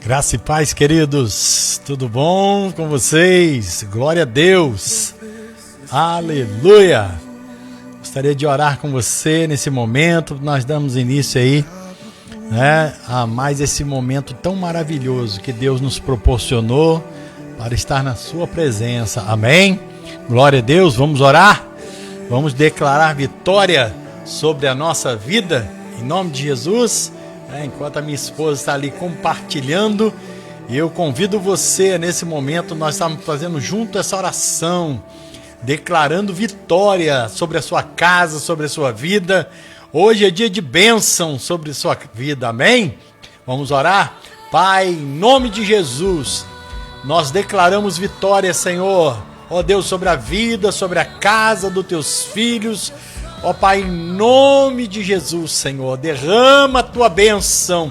Graça e paz, queridos, tudo bom com vocês? Glória a Deus, aleluia! Gostaria de orar com você nesse momento. Nós damos início aí, a mais esse momento tão maravilhoso que Deus nos proporcionou para estar na sua presença, amém? Glória a Deus, vamos orar? Vamos declarar vitória sobre a nossa vida, em nome de Jesus. Enquanto a minha esposa está ali compartilhando, e eu convido você, nesse momento, nós estamos fazendo junto essa oração, declarando vitória sobre a sua casa, sobre a sua vida. Hoje é dia de bênção sobre a sua vida, amém? Vamos orar? Pai, em nome de Jesus, nós declaramos vitória, Senhor, ó Deus, sobre a vida, sobre a casa dos teus filhos. Ó Pai, em nome de Jesus, Senhor, derrama a tua bênção.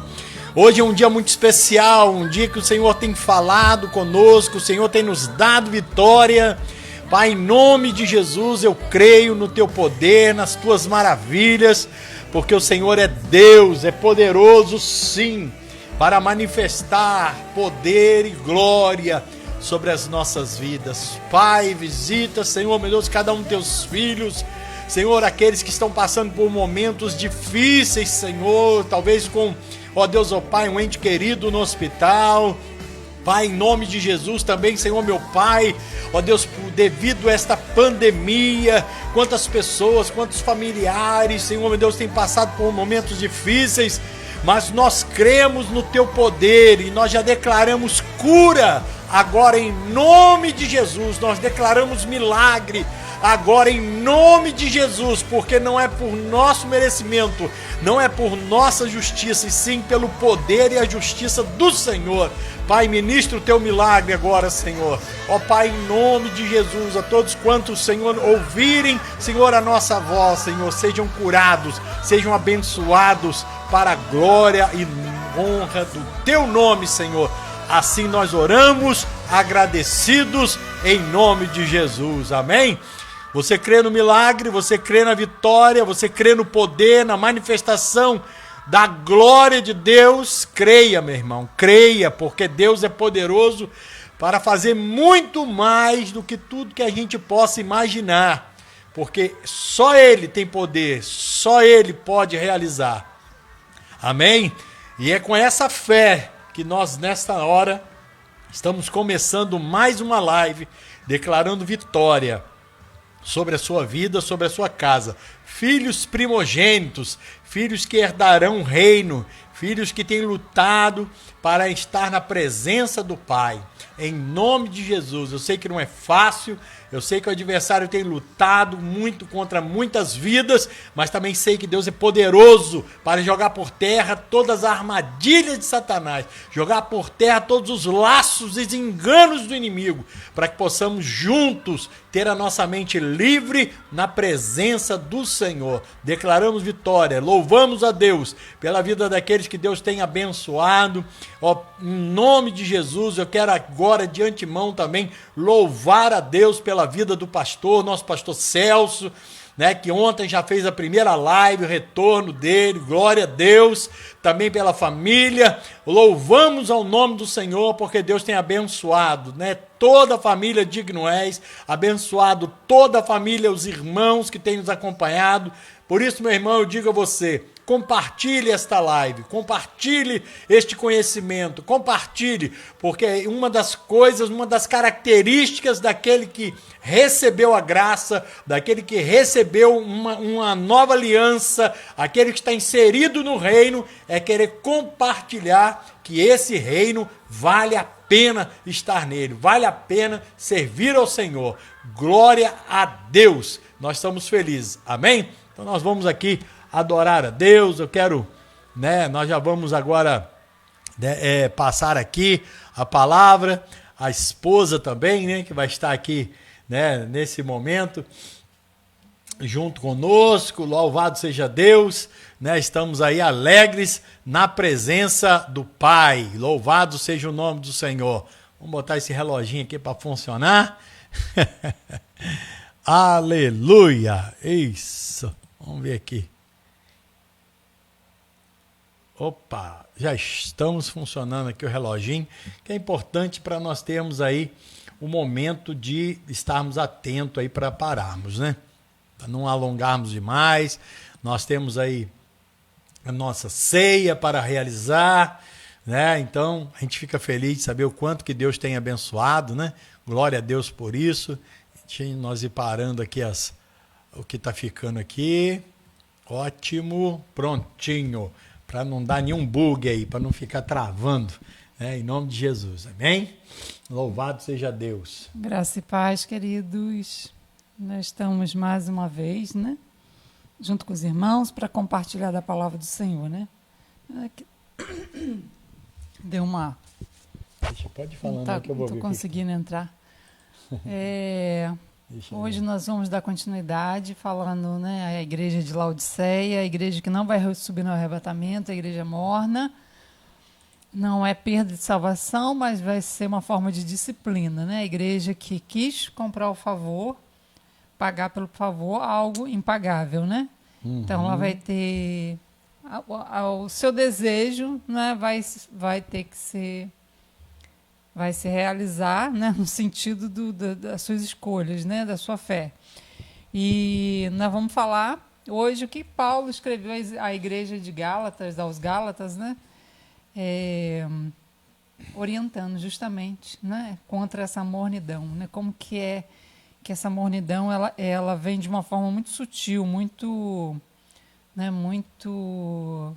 Hoje é um dia muito especial, um dia que o Senhor tem falado conosco, o Senhor tem nos dado vitória. Pai, em nome de Jesus, eu creio no teu poder, nas tuas maravilhas, porque o Senhor é Deus, é poderoso sim, para manifestar poder e glória sobre as nossas vidas. Pai, visita, Senhor, meu Deus, cada um dos teus filhos, Senhor, aqueles que estão passando por momentos difíceis, Senhor, talvez com, ó Deus, ó Pai, um ente querido no hospital. Pai, em nome de Jesus também, Senhor, meu Pai, ó Deus, devido a esta pandemia, quantas pessoas, quantos familiares, Senhor, meu Deus, têm passado por momentos difíceis, mas nós cremos no teu poder e nós já declaramos cura. Agora, em nome de Jesus, nós declaramos milagre. Agora, em nome de Jesus, porque não é por nosso merecimento, não é por nossa justiça, e sim pelo poder e a justiça do Senhor. Pai, ministra o teu milagre agora, Senhor. Ó Pai, em nome de Jesus, a todos quantos, Senhor, ouvirem, Senhor, a nossa voz, Senhor, sejam curados, sejam abençoados para a glória e honra do teu nome, Senhor. Assim nós oramos, agradecidos, em nome de Jesus. Amém? Você crê no milagre, você crê na vitória, você crê no poder, na manifestação da glória de Deus. Creia, meu irmão, creia, porque Deus é poderoso para fazer muito mais do que tudo que a gente possa imaginar, porque só Ele tem poder, só Ele pode realizar. Amém? E é com essa fé que nós, nesta hora, estamos começando mais uma live, declarando vitória sobre a sua vida, sobre a sua casa. Filhos primogênitos, filhos que herdarão o reino, filhos que têm lutado para estar na presença do Pai. Em nome de Jesus, eu sei que não é fácil, eu sei que o adversário tem lutado muito contra muitas vidas, mas também sei que Deus é poderoso para jogar por terra todas as armadilhas de Satanás, jogar por terra todos os laços e enganos do inimigo, para que possamos juntos ter a nossa mente livre na presença do Senhor. Declaramos vitória, louvamos a Deus pela vida daqueles que Deus tem abençoado. Ó, em nome de Jesus, eu quero agora de antemão também louvar a Deus pela vida do pastor, nosso pastor Celso, que ontem já fez a primeira live, o retorno dele, glória a Deus, também pela família. Louvamos ao nome do Senhor, porque Deus tem abençoado, toda a família Digno És, abençoado toda a família, os irmãos que têm nos acompanhado. Por isso, meu irmão, eu digo a você, compartilhe esta live, compartilhe este conhecimento, compartilhe, porque uma das coisas, uma das características daquele que recebeu a graça, daquele que recebeu uma nova aliança, aquele que está inserido no reino, é querer compartilhar que esse reino vale a pena estar nele, vale a pena servir ao Senhor. Glória a Deus, nós estamos felizes, amém? Então nós vamos aqui adorar a Deus. Eu quero, nós já vamos agora passar aqui a palavra, a esposa também, que vai estar aqui, nesse momento, junto conosco. Louvado seja Deus, estamos aí alegres na presença do Pai. Louvado seja o nome do Senhor. Vamos botar esse reloginho aqui para funcionar. Aleluia! Isso. Vamos ver aqui. Opa, já estamos funcionando aqui o reloginho, que é importante para nós termos aí o momento de estarmos atentos aí para pararmos, né? Para não alongarmos demais. Nós temos aí a nossa ceia para realizar, né? Então a gente fica feliz de saber o quanto que Deus tem abençoado, né? Glória a Deus por isso. Nós ir parando aqui o que está ficando aqui. Ótimo, prontinho. Para não dar nenhum bug aí, para não ficar travando, né? Em nome de Jesus, amém? Louvado seja Deus. Graça e paz, queridos. Nós estamos mais uma vez, né? Junto com os irmãos para compartilhar da palavra do Senhor, né? Deu uma... Pode ir falando, não que eu vou ver. Não estou conseguindo entrar. Hoje nós vamos dar continuidade falando, né, a igreja de Laodiceia, a igreja que não vai subir no arrebatamento, a igreja morna. Não é perda de salvação, mas vai ser uma forma de disciplina, né? A igreja que quis comprar o favor, pagar pelo favor algo impagável, né? Uhum. Então ela vai ter o seu desejo, né? Vai ter que ser, vai se realizar, né? No sentido das suas escolhas, né? Da sua fé. E nós vamos falar hoje o que Paulo escreveu à igreja de Gálatas, aos Gálatas, né? Orientando justamente, né? Contra essa mornidão, né? Como que é que essa mornidão ela vem de uma forma muito sutil, muito, né? Muito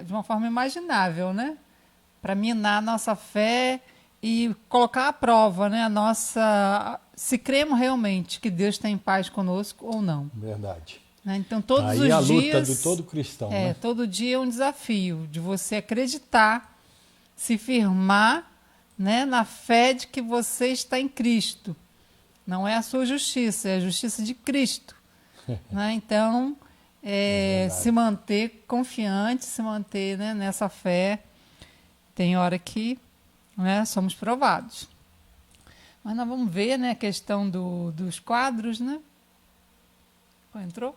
de uma forma imaginável, né? Para minar a nossa fé e colocar à prova, né, se cremos realmente que Deus está em paz conosco ou não. Verdade. Né? Então, todos os dias... a luta de todo cristão. Né? Todo dia é um desafio de você acreditar, se firmar, né, na fé de que você está em Cristo. Não é a sua justiça, é a justiça de Cristo. Né? Então, se manter confiante, se manter, né, nessa fé. Tem hora que, né, somos provados. Mas nós vamos ver, né, a questão dos quadros, né? Entrou?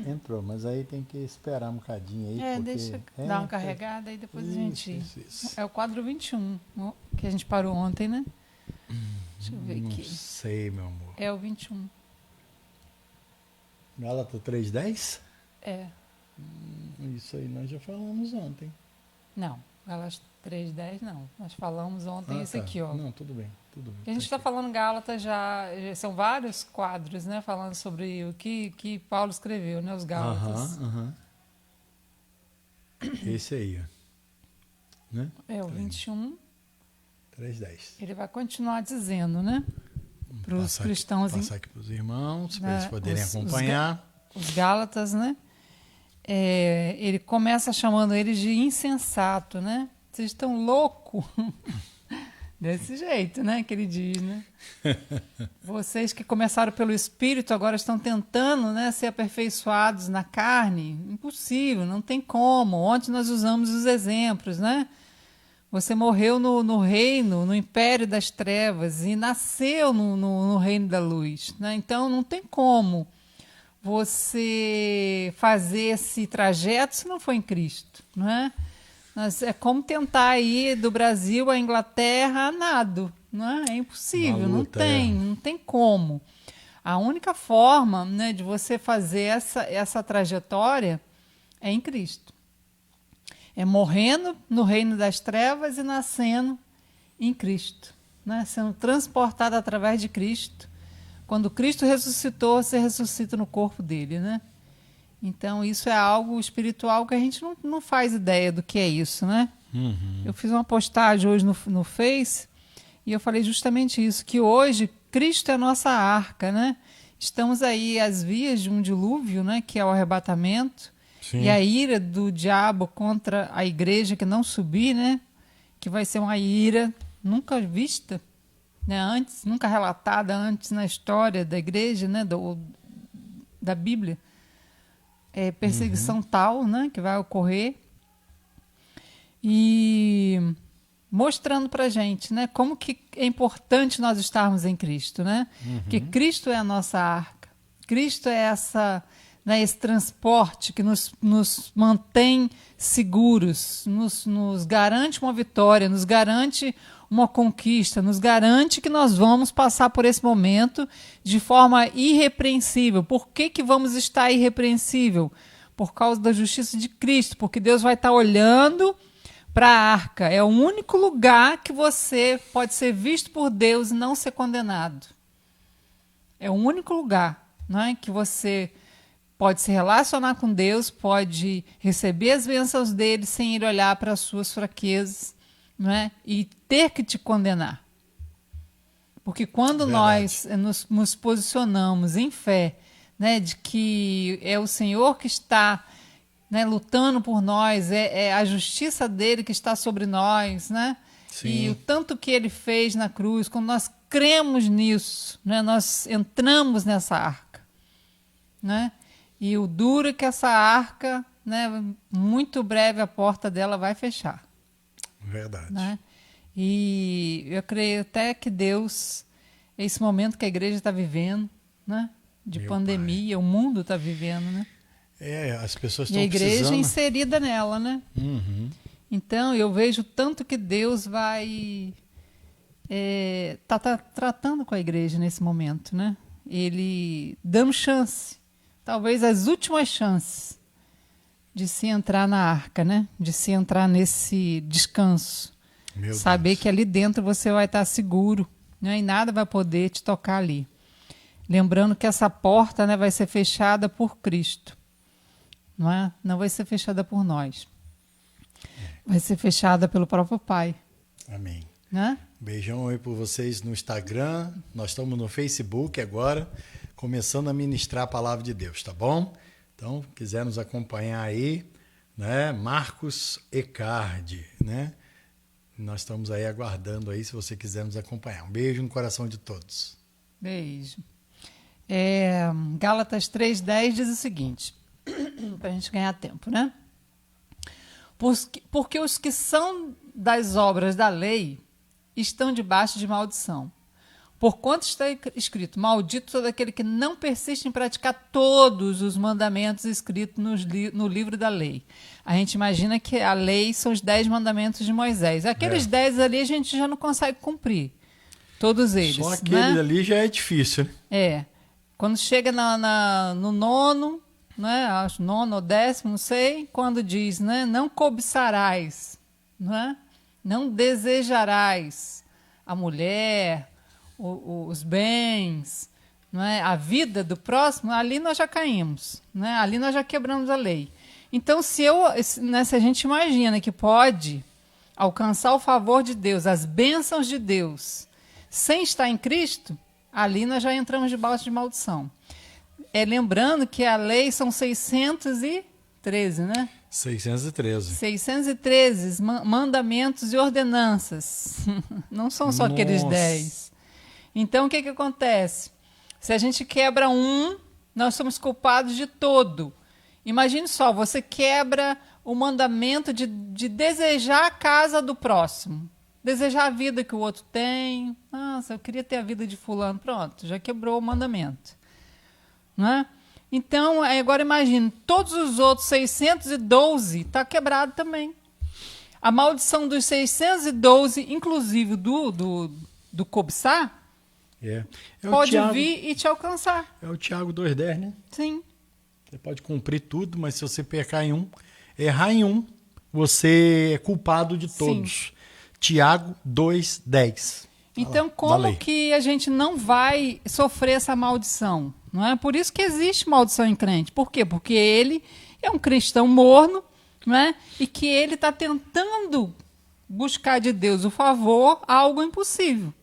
Entrou, mas aí tem que esperar um bocadinho aí. Porque... deixa dar uma carregada e depois a gente... Isso. É o quadro 21, que a gente parou ontem, né? Deixa eu ver aqui. Não sei, meu amor. É o 21. Gálatas 3:10? É. Isso aí nós já falamos ontem. Não, Gálatas 3:10 não. Nós falamos ontem esse aqui, ó. Não, tudo bem. Que a gente está falando Gálatas já são vários quadros, né? Falando sobre o que Paulo escreveu, né? Os Gálatas. Esse aí, ó. Né? É o 21. 3:10. Ele vai continuar dizendo, né? Para os cristãos. Passar aqui para os irmãos, para eles poderem acompanhar. Os Gálatas, né? Ele começa chamando eles de insensato, né? Vocês estão loucos. Desse jeito, né? Que ele diz, né? Vocês que começaram pelo Espírito agora estão tentando, né, ser aperfeiçoados na carne. Impossível, não tem como. Ontem nós usamos os exemplos, né? Você morreu no reino, no império das trevas e nasceu no reino da luz, né? Então não tem como você fazer esse trajeto se não for em Cristo, não é? É como tentar ir do Brasil à Inglaterra a nado, não é? É impossível, luta, não tem como. A única forma, né, de você fazer essa trajetória é em Cristo. É morrendo no reino das trevas e nascendo em Cristo, né? Sendo transportado através de Cristo. Quando Cristo ressuscitou, você ressuscita no corpo dele, né? Então, isso é algo espiritual que a gente não faz ideia do que é isso, né? Uhum. Eu fiz uma postagem hoje no Face e eu falei justamente isso, que hoje Cristo é a nossa arca, né? Estamos aí às vias de um dilúvio, né? Que é o arrebatamento. Sim. E a ira do diabo contra a igreja que não subir, né? Que vai ser uma ira nunca vista, né? Antes, nunca relatada antes na história da igreja, né? Da Bíblia. Perseguição tal, né, que vai ocorrer, e mostrando para a gente, né, como que é importante nós estarmos em Cristo, né? Porque Cristo é a nossa arca, Cristo é né, esse transporte que nos mantém seguros, nos garante uma vitória, nos garante uma conquista, nos garante que nós vamos passar por esse momento de forma irrepreensível. Por que vamos estar irrepreensível? Por causa da justiça de Cristo, porque Deus vai estar olhando para a arca. É o único lugar que você pode ser visto por Deus e não ser condenado. É o único lugar, não é, que você pode se relacionar com Deus, pode receber as bênçãos dele sem ele olhar para as suas fraquezas, não é, e ter que te condenar. Porque quando nós nos posicionamos em fé, né, de que é o Senhor que está, né, lutando por nós, é a justiça dele que está sobre nós, né? Sim. E o tanto que ele fez na cruz, quando nós cremos nisso, né, nós entramos nessa arca, né? E o duro é que essa arca, né, muito breve a porta dela vai fechar. Verdade. Né? E eu creio até que Deus, esse momento que a igreja está vivendo, né, de Meu pandemia, pai. O mundo está vivendo, né? As pessoas estão precisando. E a igreja inserida nela, né? Uhum. Então, eu vejo tanto que Deus vai tá tratando com a igreja nesse momento, né? Ele dando chance, talvez as últimas chances de se entrar na arca, né? De se entrar nesse descanso. Meu Saber Deus. Que ali dentro você vai estar seguro, né? E nada vai poder te tocar ali. Lembrando que essa porta, né, vai ser fechada por Cristo. Não é? Não vai ser fechada por nós. Vai ser fechada pelo próprio Pai. Amém. Né? Beijão aí por vocês no Instagram. Nós estamos no Facebook agora, começando a ministrar a palavra de Deus, tá bom? Então, quiser nos acompanhar aí, né? Marcos Ecardi, né? Nós estamos aí aguardando aí, se você quiser nos acompanhar. Um beijo no coração de todos. Beijo. Gálatas 3:10 diz o seguinte, para a gente ganhar tempo, né? Porque os que são das obras da lei estão debaixo de maldição. Porquanto está escrito, maldito todo aquele que não persiste em praticar todos os mandamentos escritos no livro da lei. A gente imagina que a lei são os 10 mandamentos de Moisés. Aqueles 10 ali a gente já não consegue cumprir. Todos eles. Só aquele ali já é difícil. Né? Quando chega no nono, né, acho nono ou 10º, não sei, quando diz, né, não cobiçarás, né, não desejarás a mulher, os bens, não é, a vida do próximo, ali nós já caímos, né, ali nós já quebramos a lei. Então, se a gente imagina que pode alcançar o favor de Deus, as bênçãos de Deus, sem estar em Cristo, ali nós já entramos debaixo de maldição. Lembrando que a lei são 613, né? 613. 613 mandamentos e ordenanças. Não são só aqueles 10. Então, o que acontece? Se a gente quebra um, nós somos culpados de todo. Imagine só, você quebra o mandamento de desejar a casa do próximo. Desejar a vida que o outro tem. Nossa, eu queria ter a vida de fulano. Pronto, já quebrou o mandamento. Não é? Então, agora imagine, todos os outros 612 está quebrado também. A maldição dos 612, inclusive do cobiçar, pode vir e te alcançar. É o Tiago 2:10, né? Sim. Você pode cumprir tudo, mas se você pecar em um, errar em um, você é culpado de todos. Sim. Tiago 2:10. Então, como que a gente não vai sofrer essa maldição? Não é? Por isso que existe maldição em crente. Por quê? Porque ele é um cristão morno, não é? E que ele está tentando buscar de Deus o favor, algo impossível.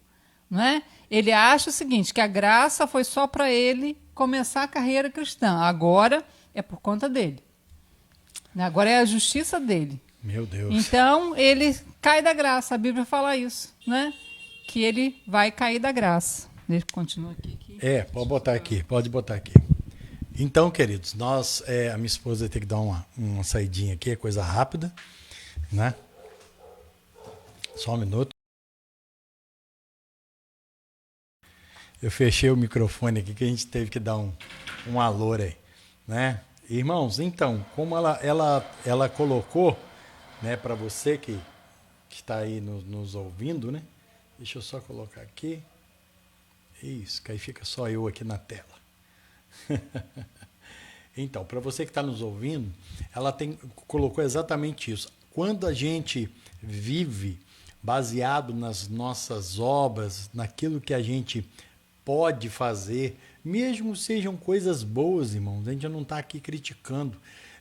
Não é? Ele acha o seguinte, que a graça foi só para ele começar a carreira cristã. Agora é por conta dele. Agora é a justiça dele. Meu Deus. Então, ele cai da graça. A Bíblia fala isso, né? Que ele vai cair da graça. Deixa eu continuar aqui. Pode botar aqui. Então, queridos, a minha esposa vai ter que dar uma saidinha aqui, é coisa rápida, né? Só um minuto. Eu fechei o microfone aqui, que a gente teve que dar um alô aí. né? Irmãos, então, como ela colocou, né, para você que está aí nos ouvindo, né? Deixa eu só colocar aqui. Isso, que aí fica só eu aqui na tela. Então, para você que está nos ouvindo, ela colocou exatamente isso. Quando a gente vive baseado nas nossas obras, naquilo que a gente pode fazer, mesmo sejam coisas boas, irmãos, a gente não está aqui criticando,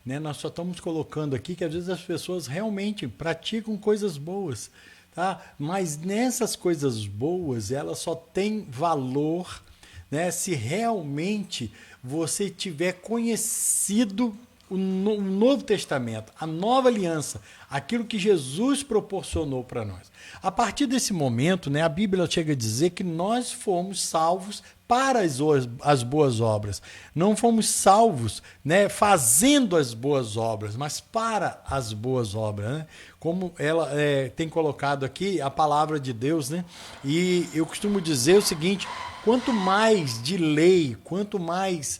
né? Nós só estamos colocando aqui que às vezes as pessoas realmente praticam coisas boas, tá? Mas nessas coisas boas, elas só têm valor, né, se realmente você tiver conhecido o Novo Testamento, a nova aliança, aquilo que Jesus proporcionou para nós. A partir desse momento, né, a Bíblia chega a dizer que nós fomos salvos para as boas obras. Não fomos salvos, né, fazendo as boas obras, mas para as boas obras, né? Como ela tem colocado aqui a palavra de Deus, né? E eu costumo dizer o seguinte: quanto mais de lei, quanto mais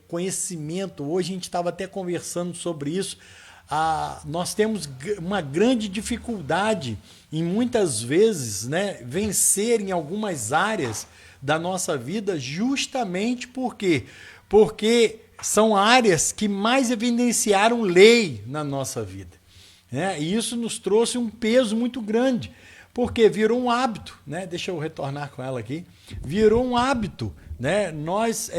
conhecimento, hoje a gente estava até conversando sobre isso, nós temos uma grande dificuldade em muitas vezes, né, vencer em algumas áreas da nossa vida, justamente porque são áreas que mais evidenciaram lei na nossa vida, né? E isso nos trouxe um peso muito grande, porque virou um hábito, né? Deixa eu retornar com ela aqui. Virou um hábito, né? Nós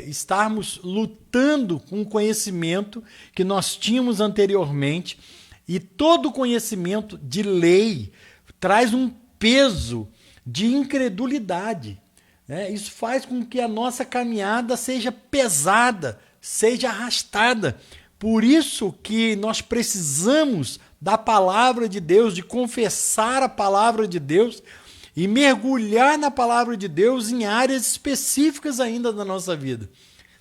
estarmos lutando com o conhecimento que nós tínhamos anteriormente, e todo conhecimento de lei traz um peso de incredulidade, né? Isso faz com que a nossa caminhada seja pesada, seja arrastada. Por isso que nós precisamos da palavra de Deus, de confessar a palavra de Deus e mergulhar na palavra de Deus em áreas específicas ainda da nossa vida.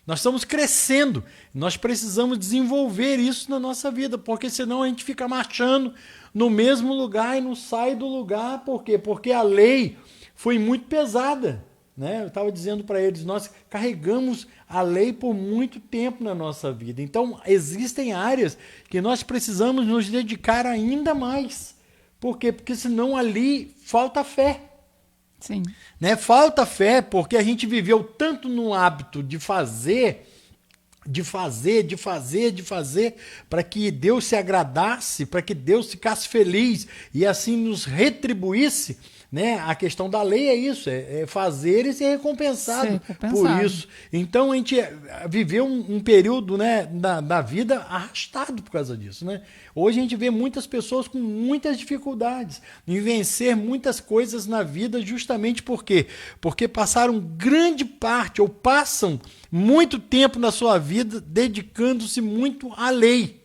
Nós estamos crescendo, nós precisamos desenvolver isso na nossa vida, porque senão a gente fica marchando no mesmo lugar e não sai do lugar. Por quê? Porque a lei foi muito pesada, né? Eu estava dizendo para eles, nós carregamos a lei por muito tempo na nossa vida. Então, existem áreas que nós precisamos nos dedicar ainda mais. Por quê? Porque senão ali falta fé. Sim. Né? Falta fé porque a gente viveu tanto no hábito de fazer, para que Deus se agradasse, para que Deus ficasse feliz e assim nos retribuísse, né? A questão da lei é isso, é fazer e ser recompensado por isso. Então a gente viveu um período, né, da vida arrastado por causa disso, né? Hoje a gente vê muitas pessoas com muitas dificuldades em vencer muitas coisas na vida, justamente porque passaram grande parte ou passam muito tempo na sua vida dedicando-se muito à lei,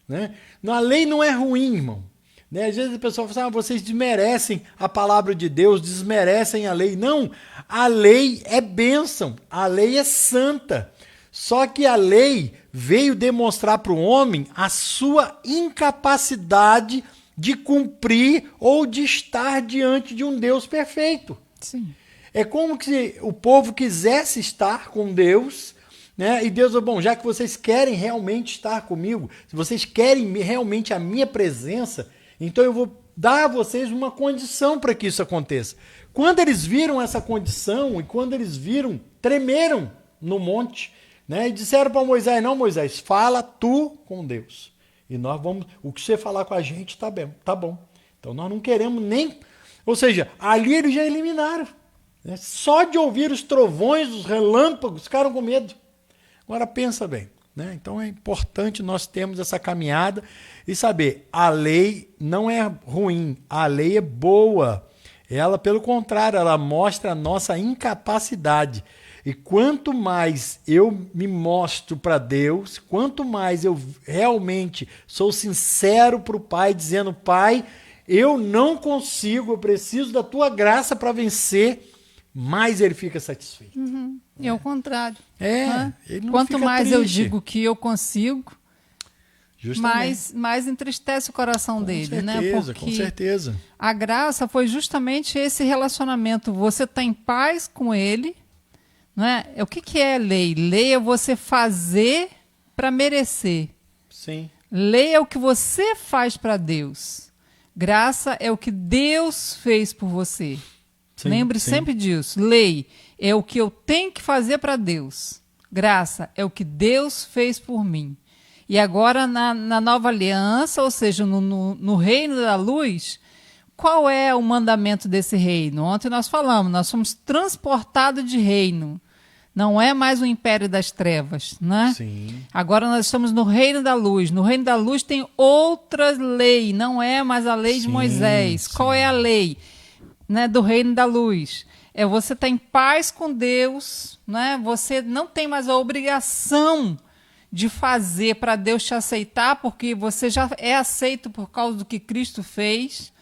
né? A lei não é ruim, irmão. Né? Às vezes a pessoa fala assim, vocês desmerecem a palavra de Deus, desmerecem a lei. Não, a lei é bênção, a lei é santa. Só que a lei veio demonstrar para o homem a sua incapacidade de cumprir ou de estar diante de um Deus perfeito. Sim. É como se o povo quisesse estar com Deus, né? E Deus, bom, já que vocês querem realmente estar comigo, se vocês querem realmente a minha presença, então eu vou dar a vocês uma condição para que isso aconteça. Quando eles viram essa condição e quando eles viram, tremeram no monte, né? E disseram para Moisés, não, Moisés, fala tu com Deus. E nós vamos, o que você falar com a gente tá bom. Então nós não queremos nem... Ou seja, ali eles já eliminaram. Né? Só de ouvir os trovões, os relâmpagos, ficaram com medo. Agora pensa bem. Né? Então é importante nós termos essa caminhada e saber, a lei não é ruim, a lei é boa. Ela, pelo contrário, ela mostra a nossa incapacidade. E quanto mais eu me mostro para Deus, quanto mais eu realmente sou sincero para o Pai, dizendo, Pai, eu não consigo, eu preciso da tua graça para vencer, mais ele fica satisfeito. Uhum. E ao contrário. Né? Ele não Quanto fica mais triste. eu digo que eu consigo, mais entristece o coração dele. Né? Porque com certeza. A graça foi justamente esse relacionamento. Você está em paz com ele, Não é? O que é lei? Lei é você fazer para merecer. Sim. Lei é o que você faz para Deus. Graça é o que Deus fez por você. Sim, Lembre sim. sempre disso. Lei é o que eu tenho que fazer para Deus. Graça é o que Deus fez por mim. E agora, na nova aliança, ou seja, no reino da luz, qual é o mandamento desse reino? Ontem nós falamos, nós somos transportados de reino. Não é mais o império das trevas, né? Sim. Agora nós estamos no reino da luz. No reino da luz tem outra lei, não é mais a lei de Sim, Moisés. sim. Qual é a lei, né, do reino da luz? É você estar em paz com Deus, né? Você não tem mais a obrigação de fazer para Deus te aceitar, porque você já é aceito por causa do que Cristo fez.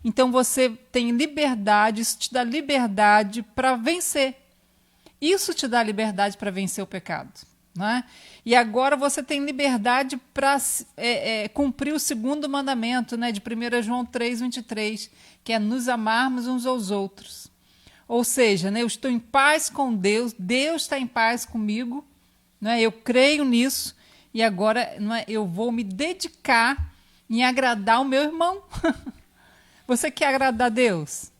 Então você tem liberdade, isso te dá liberdade para vencer. Isso te dá liberdade para vencer o pecado. Né? E agora você tem liberdade para cumprir o segundo mandamento, né, de 1 João 3:23, que é nos amarmos uns aos outros. Ou seja, né, eu estou em paz com Deus, Deus está em paz comigo, né, eu creio nisso, e agora, né, eu vou me dedicar em agradar o meu irmão. Você quer agradar a Deus?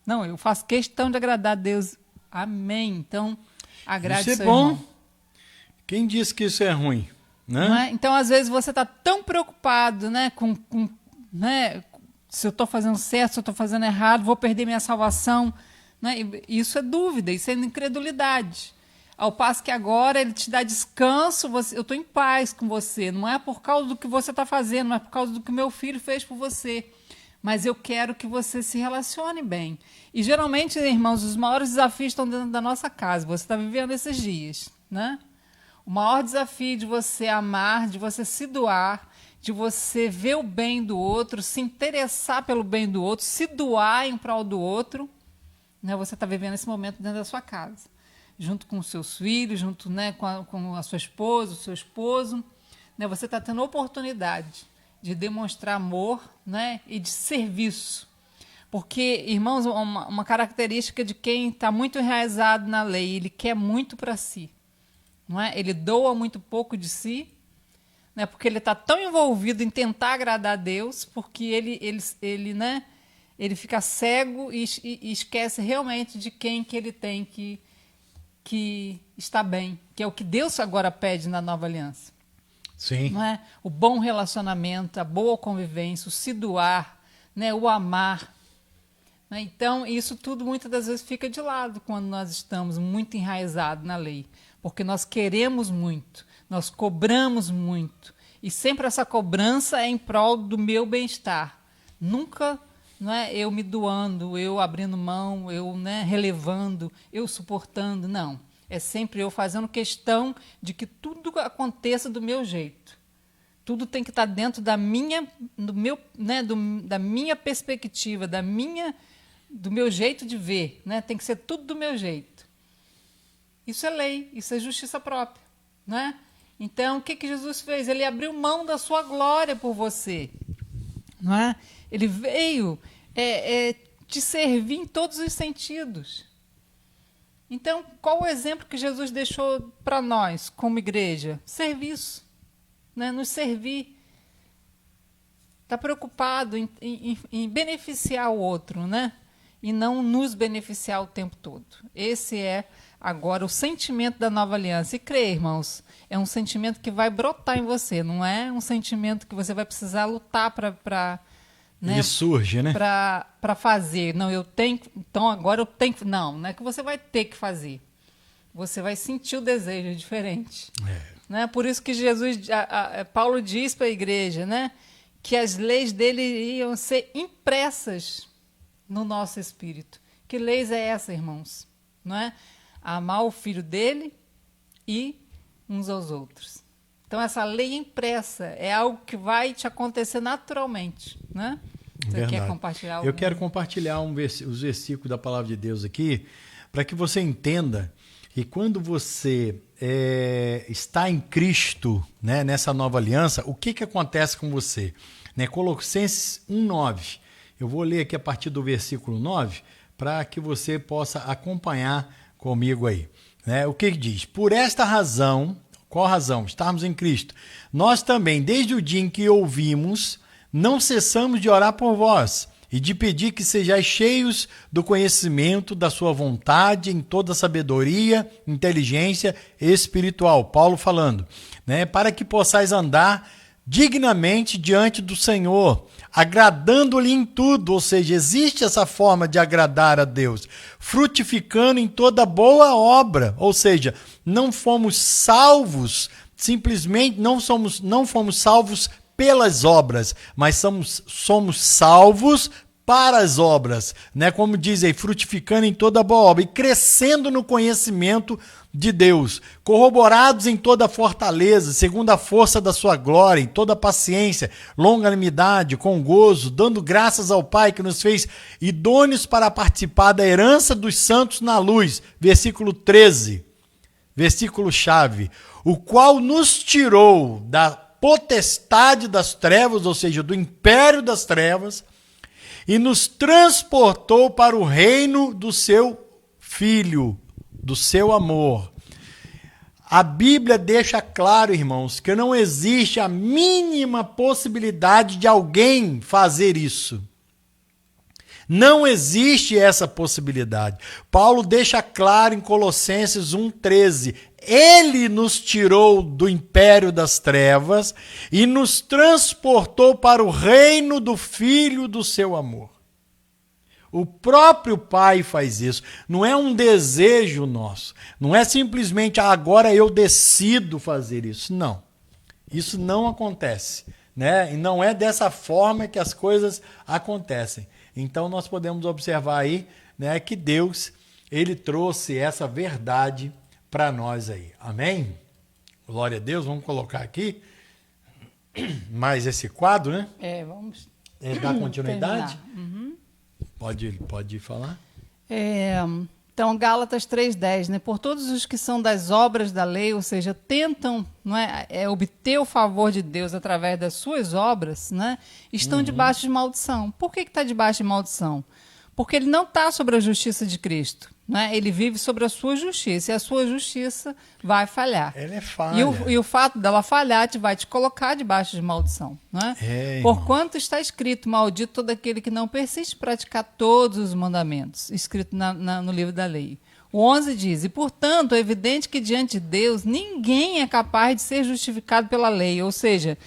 Não, eu faço questão de agradar a Deus. Amém. Então, agrade Isso seu é bom. irmão. Quem disse que isso é ruim? Né? Não é? Então, às vezes, você está tão preocupado, né, né, se eu estou fazendo certo, se eu estou fazendo errado, vou perder minha salvação. Né? E isso é dúvida, isso é incredulidade. Ao passo que agora ele te dá descanso, eu estou em paz com você. Não é por causa do que você está fazendo, não é por causa do que meu filho fez por você. Mas eu quero que você se relacione bem. E geralmente, irmãos, os maiores desafios estão dentro da nossa casa. Você está vivendo esses dias, né? O maior desafio de você amar, de você se doar, de você ver o bem do outro, se interessar pelo bem do outro, se doar em prol do outro, né? Você está vivendo esse momento dentro da sua casa, junto com os seus filhos, junto, né, com a sua esposa, o seu esposo, né? Você está tendo oportunidade de demonstrar amor, né, e de serviço. Porque, irmãos, uma característica de quem está muito enraizado na lei, ele quer muito para si. Não é? Ele doa muito pouco de si, né, porque ele está tão envolvido em tentar agradar a Deus, porque ele, né, ele fica cego e esquece realmente de quem que ele tem que está bem, que é o que Deus agora pede na nova aliança. Sim. Não é? O bom relacionamento, a boa convivência, o se doar, né, o amar. Né? Então, isso tudo muitas das vezes fica de lado quando nós estamos muito enraizados na lei, porque nós queremos muito, nós cobramos muito, e sempre essa cobrança é em prol do meu bem-estar. Nunca, não é, eu me doando, eu abrindo mão, eu, né, relevando, eu suportando, não. É sempre eu fazendo questão de que tudo aconteça do meu jeito. Tudo tem que estar dentro da minha, do meu, né, da minha perspectiva, do meu jeito de ver. Né? Tem que ser tudo do meu jeito. Isso é lei, isso é justiça própria. Né? Então, o que Jesus fez? Ele abriu mão da sua glória por você. Não é? Ele veio te servir em todos os sentidos. Então, qual o exemplo que Jesus deixou para nós, como igreja? Serviço, né? Nos servir. Está preocupado em beneficiar o outro, né? E não nos beneficiar o tempo todo. Esse é agora o sentimento da nova aliança. E creia, irmãos, é um sentimento que vai brotar em você, não é um sentimento que você vai precisar lutar para né, ele surge, né? Para fazer. Não, eu tenho. Então agora eu tenho. Não é que você vai ter que fazer. Você vai sentir o desejo diferente. Né? Por isso que Paulo diz para a igreja, né, que as leis dele iam ser impressas no nosso espírito. Que leis é essa, irmãos? Não é? Amar o filho dele e uns aos outros. Então, essa lei impressa é algo que vai te acontecer naturalmente, né? Você Verdade. quer compartilhar algum? Eu quero compartilhar os versículos da palavra de Deus aqui, para que você entenda que quando você está em Cristo, né, nessa nova aliança, o que acontece com você? Né? Colossenses 1:9. Eu vou ler aqui a partir do versículo 9, para que você possa acompanhar comigo aí. né? O que diz? Por esta razão, qual razão? Estarmos em Cristo. Nós também, desde o dia em que ouvimos, não cessamos de orar por vós e de pedir que sejais cheios do conhecimento da sua vontade em toda sabedoria, inteligência espiritual. Paulo falando, né? Para que possais andar dignamente diante do Senhor, agradando-lhe em tudo, ou seja, existe essa forma de agradar a Deus, frutificando em toda boa obra, ou seja, não fomos salvos, simplesmente não fomos salvos pelas obras, mas somos salvos para as obras, né? Como diz aí, frutificando em toda boa obra e crescendo no conhecimento de Deus, corroborados em toda fortaleza, segundo a força da sua glória, em toda paciência, longanimidade, com gozo, dando graças ao Pai que nos fez idôneos para participar da herança dos santos na luz. Versículo 13, versículo chave, o qual nos tirou da potestade das trevas, ou seja, do império das trevas, e nos transportou para o reino do seu Filho, do seu amor. A Bíblia deixa claro, irmãos, que não existe a mínima possibilidade de alguém fazer isso. Não existe essa possibilidade. Paulo deixa claro em Colossenses 1,13. Ele nos tirou do império das trevas e nos transportou para o reino do Filho do seu amor. O próprio Pai faz isso. Não é um desejo nosso. Não é simplesmente agora eu decido fazer isso. Não. Isso não acontece, né? E não é dessa forma que as coisas acontecem. Então nós podemos observar aí, né, que Deus, ele trouxe essa verdade para nós aí. Amém? Glória a Deus. Vamos colocar aqui mais esse quadro, né? Vamos dar continuidade. Uhum. Pode falar? Então, Gálatas 3,10, né? Por todos os que são das obras da lei, ou seja, tentam, não obter o favor de Deus através das suas obras, né? Estão debaixo de maldição. Por que está debaixo de maldição? Porque ele não está sobre a justiça de Cristo, né? Ele vive sobre a sua justiça, e a sua justiça vai falhar. Ela é falha. E o fato dela falhar vai te colocar debaixo de maldição, né? Porquanto está escrito, maldito todo aquele que não persiste em praticar todos os mandamentos, escrito no livro da lei. O 11 diz, e portanto é evidente que diante de Deus ninguém é capaz de ser justificado pela lei, ou seja,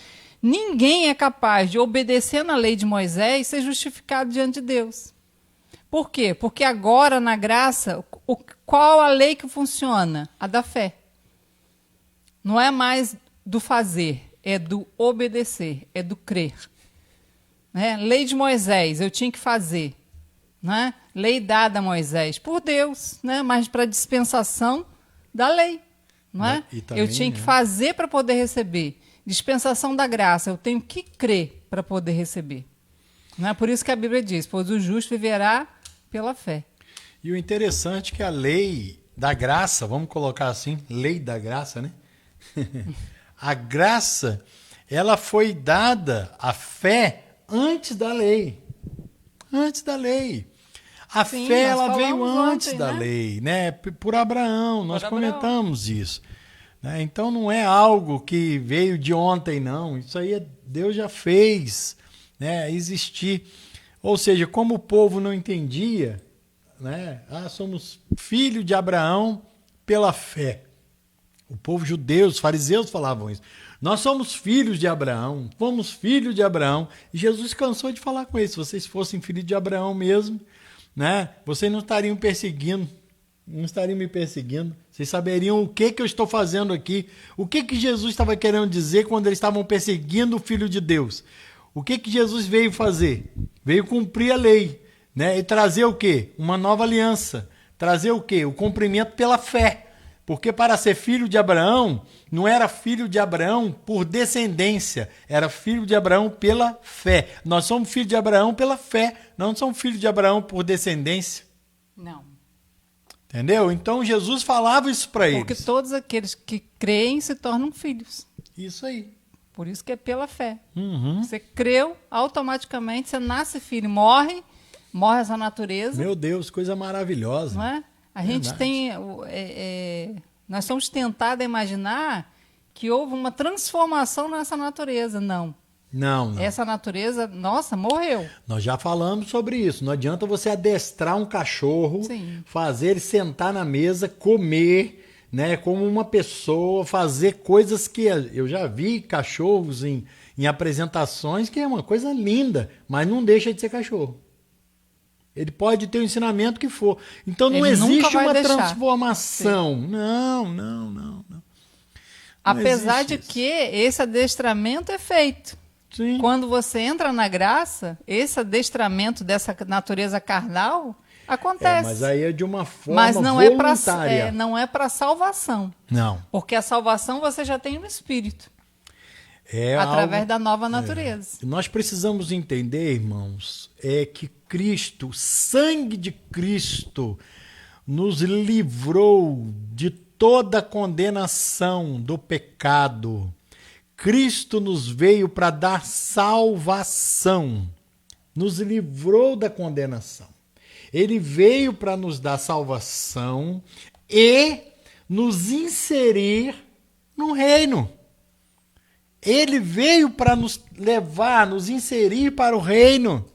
ninguém é capaz de obedecer na lei de Moisés e ser justificado diante de Deus. Por quê? Porque agora, na graça, qual a lei que funciona? A da fé. Não é mais do fazer, é do obedecer, é do crer. Né? Lei de Moisés, eu tinha que fazer. Né? Lei dada a Moisés por Deus, né? Mas para dispensação da lei. Não é? Também, eu tinha que fazer para poder receber. Dispensação da graça, eu tenho que crer para poder receber. Não é por isso que a Bíblia diz, pois o justo viverá pela fé. E o interessante é que a lei da graça, vamos colocar assim, lei da graça, né? A graça, ela foi dada, a fé, antes da lei. Antes da lei. A fé, ela veio antes da lei, né? Por Abraão, nós comentamos isso. Né? Então não é algo que veio de ontem, não. Isso aí Deus já fez, né, existir. Ou seja, como o povo não entendia, né, somos filho de Abraão pela fé. O povo judeu, os fariseus falavam isso. Nós somos filhos de Abraão, fomos filhos de Abraão. E Jesus cansou de falar com eles. Se vocês fossem filhos de Abraão mesmo, né, vocês não estariam perseguindo, não estariam me perseguindo. Vocês saberiam o que eu estou fazendo aqui. O que Jesus estava querendo dizer quando eles estavam perseguindo o Filho de Deus. O que Jesus veio fazer? Veio cumprir a lei, né? E trazer o quê? Uma nova aliança. Trazer o quê? O cumprimento pela fé. Porque para ser filho de Abraão, não era filho de Abraão por descendência, era filho de Abraão pela fé. Nós somos filhos de Abraão pela fé, não somos filhos de Abraão por descendência. Não. Entendeu? Então Jesus falava isso para eles. Porque todos aqueles que creem se tornam filhos. Isso aí. Por isso que é pela fé. Você creu, automaticamente você nasce filho, morre essa natureza. Meu Deus, coisa maravilhosa. Não é? A gente tem... nós somos tentados a imaginar que houve uma transformação nessa natureza. Não. Não. Essa natureza, nossa, morreu. Nós já falamos sobre isso. Não adianta você adestrar um cachorro, Sim. fazer ele sentar na mesa, comer, né, como uma pessoa, fazer coisas que eu já vi cachorros em apresentações que é uma coisa linda, mas não deixa de ser cachorro. Ele pode ter o ensinamento que for. Então não existe uma transformação. Não. Apesar de que esse adestramento é feito. Sim. Quando você entra na graça, esse adestramento dessa natureza carnal acontece. Mas aí é de uma forma mas não voluntária. Não é para salvação. Não. Porque a salvação você já tem no Espírito. Através da nova natureza. Nós precisamos entender, irmãos, que Cristo, o sangue de Cristo, nos livrou de toda a condenação do pecado. Cristo nos veio para dar salvação, nos livrou da condenação. Ele veio para nos dar salvação e nos inserir no reino. Ele veio para nos levar, nos inserir para o reino.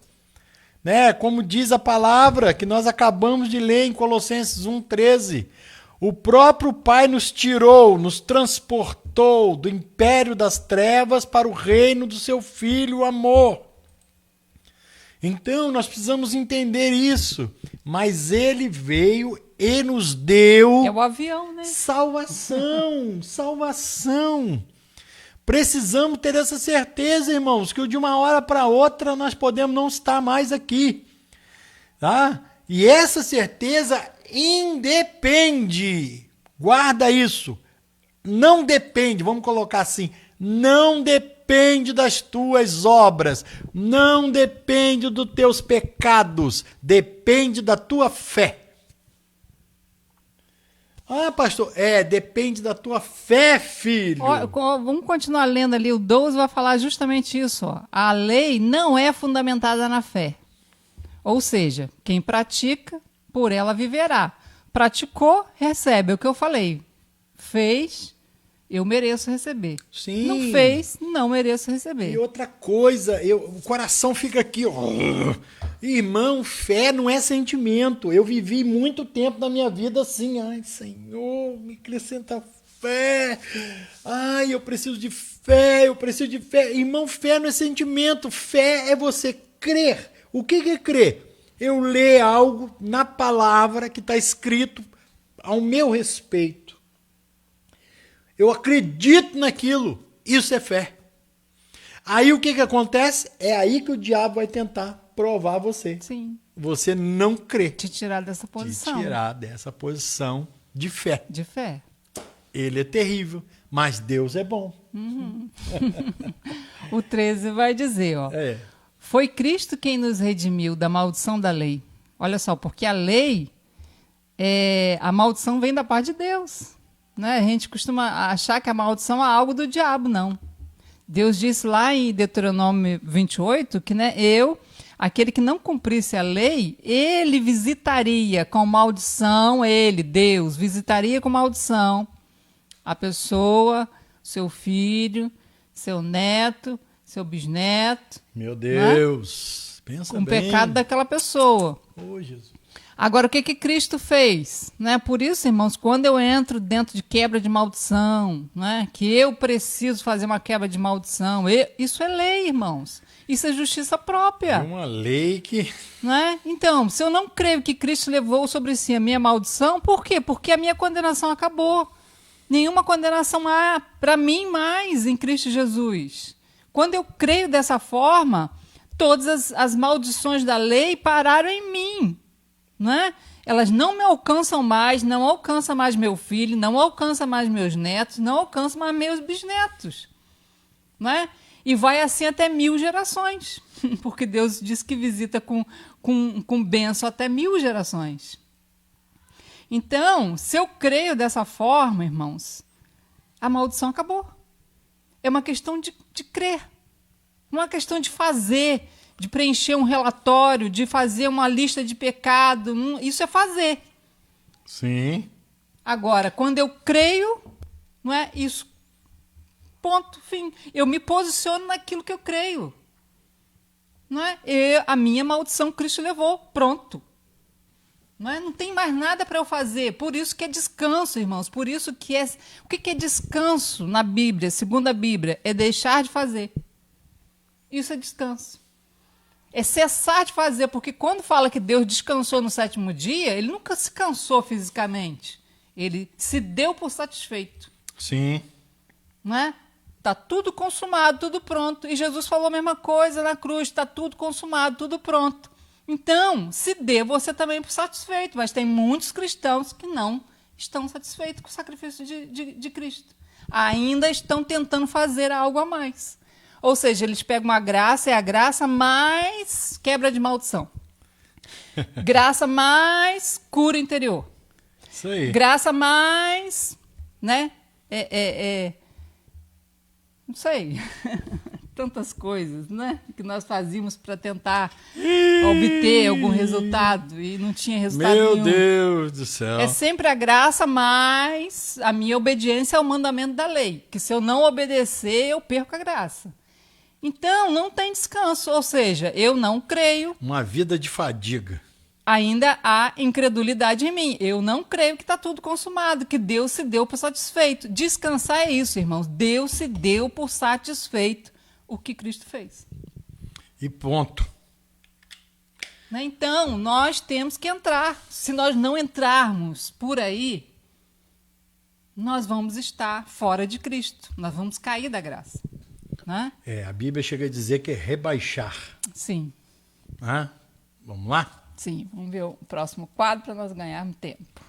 Né? Como diz a palavra que nós acabamos de ler em Colossenses 1,13. O próprio Pai nos tirou, nos transportou do império das trevas para o reino do seu Filho, o amor. Então, nós precisamos entender isso. Mas ele veio e nos deu... É o avião, né? Salvação. Precisamos ter essa certeza, irmãos, que de uma hora para outra nós podemos não estar mais aqui. Tá? E essa certeza independe, guarda isso, não depende, vamos colocar assim, não depende das tuas obras, não depende dos teus pecados, depende da tua fé. Ah, pastor, depende da tua fé, filho. Vamos continuar lendo ali, o 12 vai falar justamente isso. Ó. A lei não é fundamentada na fé. Ou seja, quem pratica, por ela viverá. Praticou, recebe. É o que eu falei. Fez, eu mereço receber. Sim. Não fez, não mereço receber. E outra coisa, o coração fica aqui, ó. Irmão, fé não é sentimento. Eu vivi muito tempo da minha vida assim. Ai, Senhor, me acrescenta fé. Ai, eu preciso de fé, Irmão, fé não é sentimento. Fé é você crer. O que é crer? Eu ler algo na palavra que está escrito ao meu respeito. Eu acredito naquilo. Isso é fé. Aí o que acontece? É aí que o diabo vai tentar provar você. Sim. Você não crê. Te tirar dessa posição. Te tirar dessa posição de fé. De fé. Ele é terrível, mas Deus é bom. Uhum. O 13 vai dizer, ó. Foi Cristo quem nos redimiu da maldição da lei. Olha só, porque a lei, a maldição vem da parte de Deus. Né? A gente costuma achar que a maldição é algo do diabo, não. Deus disse lá em Deuteronômio 28 que aquele que não cumprisse a lei, ele visitaria com maldição, Deus, visitaria com maldição a pessoa, seu filho, seu neto, seu bisneto. Meu Deus, né? Pensa com bem. O pecado daquela pessoa. Oh, Jesus. Agora, o que Cristo fez? Né? Por isso, irmãos, quando eu entro dentro de quebra de maldição, né? Que eu preciso fazer uma quebra de maldição, isso é lei, irmãos. Isso é justiça própria. É uma lei que... Né? Então, se eu não creio que Cristo levou sobre si a minha maldição, por quê? Porque a minha condenação acabou. Nenhuma condenação há para mim mais em Cristo Jesus. Quando eu creio dessa forma, todas as maldições da lei pararam em mim. Né? Elas não me alcançam mais, não alcançam mais meu filho, não alcançam mais meus netos, não alcançam mais meus bisnetos. Né? E vai assim até 1000 gerações, porque Deus disse que visita com bênção até 1000 gerações. Então, se eu creio dessa forma, irmãos, a maldição acabou. É uma questão de crer, não é uma questão de fazer, de preencher um relatório, de fazer uma lista de pecado. Isso é fazer. Sim. Agora, quando eu creio, não é isso. Ponto, fim. Eu me posiciono naquilo que eu creio. Não é? A minha maldição Cristo levou. Pronto. Não é? Não tem mais nada para eu fazer. Por isso que é descanso, irmãos. Por isso que é... O que é descanso na Bíblia, segundo a Bíblia? É deixar de fazer. Isso é descanso. É cessar de fazer. Porque quando fala que Deus descansou no 7º dia, ele nunca se cansou fisicamente. Ele se deu por satisfeito. Sim. Não é? Está tudo consumado, tudo pronto. E Jesus falou a mesma coisa na cruz. Está tudo consumado, tudo pronto. Então, se dê você também por satisfeito. Mas tem muitos cristãos que não estão satisfeitos com o sacrifício de Cristo. Ainda estão tentando fazer algo a mais. Ou seja, eles pegam uma graça, é a graça mais quebra de maldição. Graça mais cura interior. Isso aí. Graça mais, né? Não sei. Tantas coisas, né? Que nós fazíamos para tentar obter algum resultado e não tinha resultado nenhum. Meu Deus do céu. É sempre a graça mais a minha obediência ao mandamento da lei. Que se eu não obedecer, eu perco a graça. Então, não tem descanso. Ou seja, eu não creio. Uma vida de fadiga. Ainda há incredulidade em mim. Eu não creio que está tudo consumado, que Deus se deu por satisfeito. Descansar é isso, irmãos. Deus se deu por satisfeito o que Cristo fez. E ponto. Né? Então, nós temos que entrar. Se nós não entrarmos por aí, nós vamos estar fora de Cristo. Nós vamos cair da graça. Né? A Bíblia chega a dizer que é rebaixar. Sim. Vamos lá? Sim, vamos ver o próximo quadro para nós ganharmos tempo.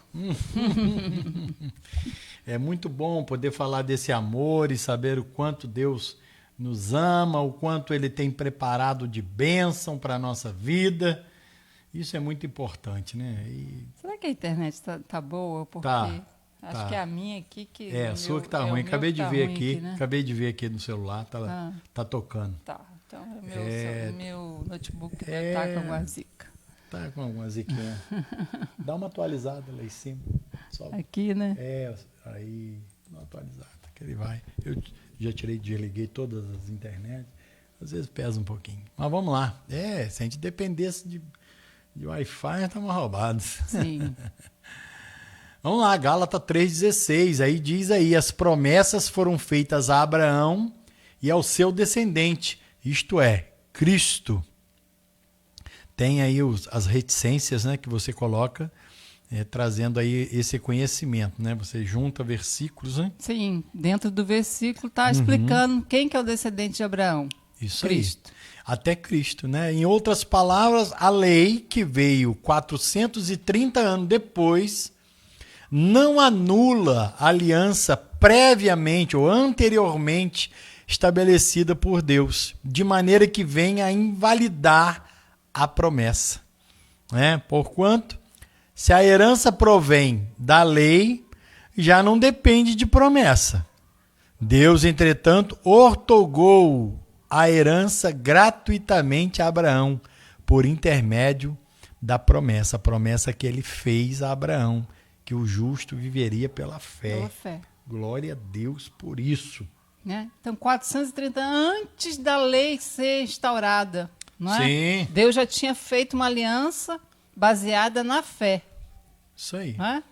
É muito bom poder falar desse amor e saber o quanto Deus nos ama, o quanto Ele tem preparado de bênção para a nossa vida. Isso é muito importante, né? Será que a internet tá boa? Porque acho que é a minha aqui que... a sua que tá ruim. Acabei de ver aqui, né? Acabei de ver aqui no celular, tá tocando. Tá, então meu notebook deve estar com alguma zica. Tá com alguma ziquinha. Dá uma atualizada lá em cima. Só... Aqui, né? Aí, uma atualizada, que ele vai. Eu já desliguei todas as internet. Às vezes pesa um pouquinho. Mas vamos lá. Se a gente dependesse de Wi-Fi, nós estamos roubados. Sim. Vamos lá, Gálatas 3,16. Aí diz aí, as promessas foram feitas a Abraão e ao seu descendente, isto é, Cristo. Tem aí as reticências, né, que você coloca, trazendo aí esse conhecimento, né? Você junta versículos, né? Sim, dentro do versículo está explicando quem que é o descendente de Abraão. Isso Cristo. Aí. Até Cristo, né? Em outras palavras, a lei que veio 430 anos depois não anula a aliança previamente ou anteriormente estabelecida por Deus, de maneira que venha a invalidar a promessa. Porquanto, se a herança provém da lei, já não depende de promessa. Deus, entretanto, outorgou a herança gratuitamente a Abraão, por intermédio da promessa. A promessa que ele fez a Abraão, que o justo viveria pela fé. Pela fé. Glória a Deus por isso. Então, 430 antes da lei ser instaurada. Não é? Sim. Deus já tinha feito uma aliança baseada na fé. Isso aí. Não é?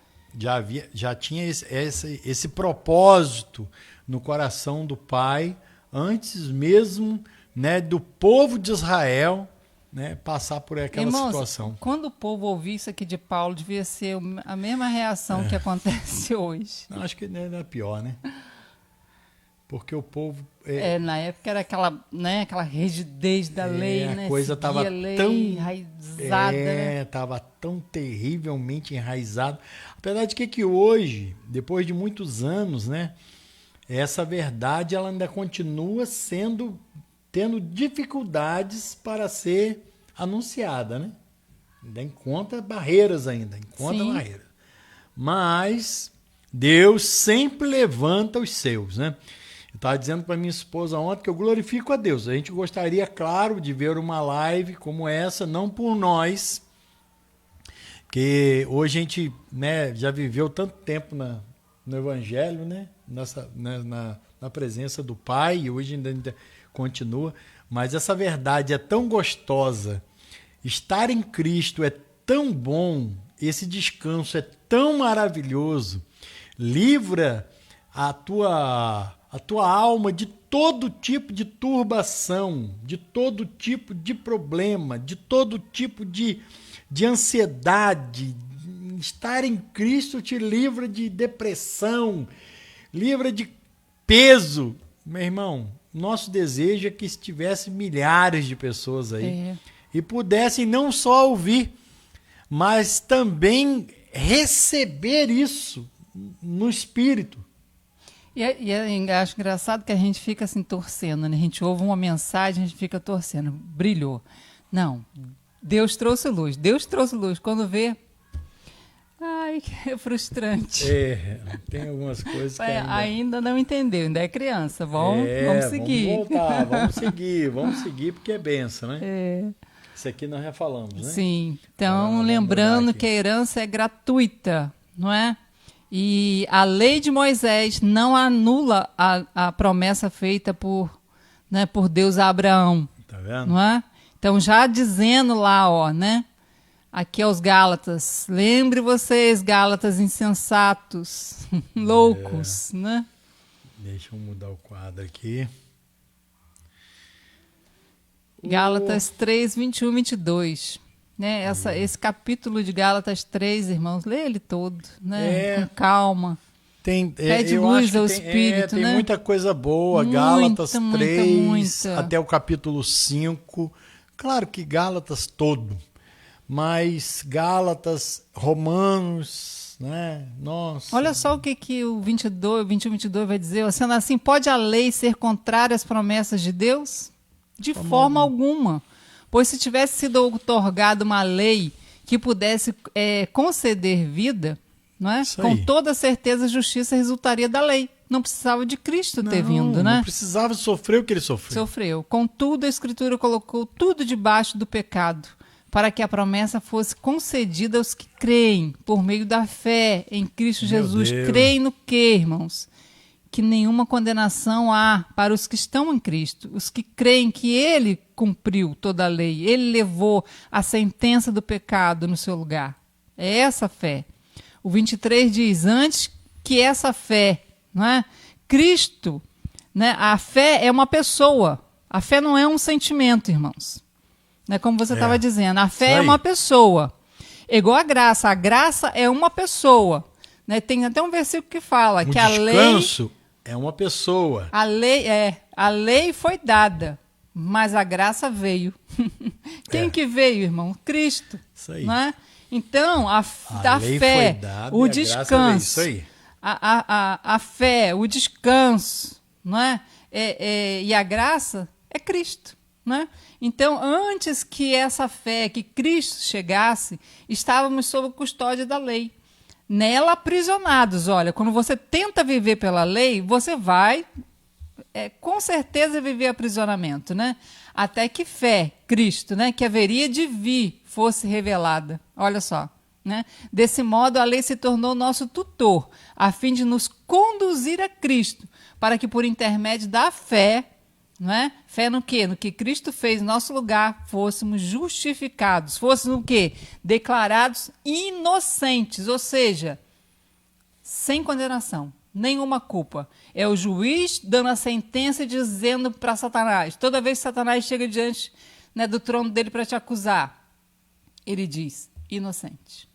Já tinha esse propósito no coração do Pai, antes mesmo, né, do povo de Israel, né, passar por aquela situação. Quando o povo ouvir isso aqui de Paulo, devia ser a mesma reação que acontece hoje. Não, acho que era pior, né? Porque o povo... na época era aquela rigidez da lei, né? A coisa estava tão enraizada. Estava tão terrivelmente enraizado. Apesar de que hoje, depois de muitos anos, né, essa verdade ela ainda continua tendo dificuldades para ser anunciada, né? Ainda encontra barreiras barreiras. Mas Deus sempre levanta os seus, né? Eu estava dizendo para minha esposa ontem que eu glorifico a Deus. A gente gostaria, claro, de ver uma live como essa, não por nós, Porque hoje a gente, né, já viveu tanto tempo no Evangelho, né? Na presença do Pai, e hoje ainda continua. Mas essa verdade é tão gostosa. Estar em Cristo é tão bom. Esse descanso é tão maravilhoso. Livra a tua alma de todo tipo de turbação, de todo tipo de problema, de todo tipo de ansiedade. Estar em Cristo te livra de depressão, livra de peso. Meu irmão, nosso desejo é que estivesse milhares de pessoas aí e pudessem não só ouvir, mas também receber isso no espírito. E acho engraçado que a gente fica assim torcendo, né? A gente ouve uma mensagem, a gente fica torcendo, brilhou. Não, Deus trouxe luz. Quando vê, ai, é frustrante. Tem algumas coisas que ainda não entendeu, ainda é criança. Vamos seguir. Vamos voltar, vamos seguir porque é benção, né? Isso aqui nós já falamos, né? Sim, então lembrando que a herança é gratuita, não é? E a lei de Moisés não anula a promessa feita por Deus a Abraão. Tá vendo? Não é? Então, já dizendo lá, ó, né? Aqui aos Gálatas, lembre vocês, Gálatas insensatos, loucos, né? Deixa eu mudar o quadro aqui. Gálatas 3, 21, 22. Né? Esse capítulo de Gálatas 3, irmãos, lê ele todo, né? Com calma. Pede luz ao Espírito, tem né? muita coisa boa. Gálatas 3 até o capítulo 5. Claro que Gálatas todo, mas Gálatas, Romanos, né? Nossa. Olha só o que o 21, 22 vai dizer. Sendo assim, pode a lei ser contrária às promessas de Deus? De forma alguma. Pois se tivesse sido otorgada uma lei que pudesse conceder vida, não é? Com toda certeza a justiça resultaria da lei. Não precisava de Cristo ter vindo, né? Não precisava sofrer o que ele sofreu. Sofreu. Contudo, a Escritura colocou tudo debaixo do pecado, para que a promessa fosse concedida aos que creem, por meio da fé em Cristo Jesus. Creem no quê, irmãos? Que nenhuma condenação há para os que estão em Cristo, os que creem que Ele cumpriu toda a lei, Ele levou a sentença do pecado no seu lugar. É essa fé. O 23 diz, antes que essa fé, não é? Cristo, né? A fé é uma pessoa, a fé não é um sentimento, irmãos. Né? Como você estava dizendo, a fé é uma pessoa. É igual a graça é uma pessoa. Né? Tem até um versículo que fala que a lei... descanso é uma pessoa. A lei foi dada, mas a graça veio. Quem que veio, irmão? Cristo. Isso aí. Não é? Então, a lei fé, foi dada o e descanso, isso aí. A fé, o descanso, não é? E a graça é Cristo. Não é? Então, antes que essa fé, que Cristo chegasse, estávamos sob a custódia da lei. Nela aprisionados. Olha, quando você tenta viver pela lei, você vai, com certeza, viver aprisionamento, né? Até que fé, Cristo, né, que haveria de vir, fosse revelada. Olha só. Né? Desse modo, a lei se tornou nosso tutor, a fim de nos conduzir a Cristo, para que, por intermédio da fé, não é? Fé no quê? No que Cristo fez em nosso lugar, fôssemos justificados, fôssemos o quê? Declarados inocentes, ou seja, sem condenação, nenhuma culpa. É o juiz dando a sentença e dizendo para Satanás, toda vez que Satanás chega diante, né, do trono dele para te acusar, ele diz, inocente.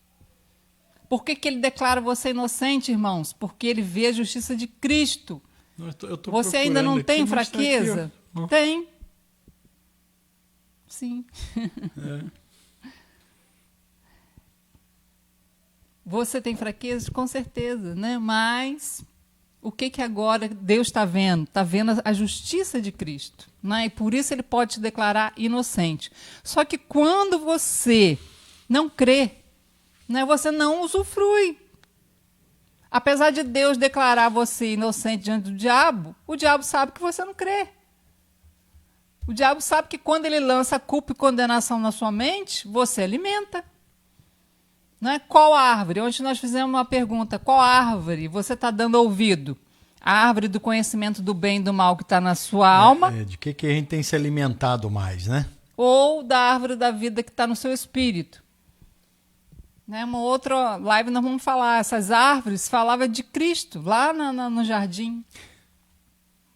Por que ele declara você inocente, irmãos? Porque ele vê a justiça de Cristo. Você ainda não tem fraqueza? Aqui, tem. Sim. Você tem fraqueza? Com certeza, né? Mas o que agora Deus está vendo? Está vendo a justiça de Cristo. Né? E por isso ele pode te declarar inocente. Só que quando você não crê, né, você não usufrui. Apesar de Deus declarar você inocente diante do diabo, o diabo sabe que você não crê. O diabo sabe que quando ele lança culpa e condenação na sua mente, você alimenta. Não é qual árvore? Ontem nós fizemos uma pergunta: qual árvore você está dando ouvido? A árvore do conhecimento do bem e do mal que está na sua alma? De que a gente tem se alimentado mais, né? Ou da árvore da vida que está no seu espírito? Né? Uma outra live nós vamos falar. Essas árvores falavam de Cristo, lá no jardim.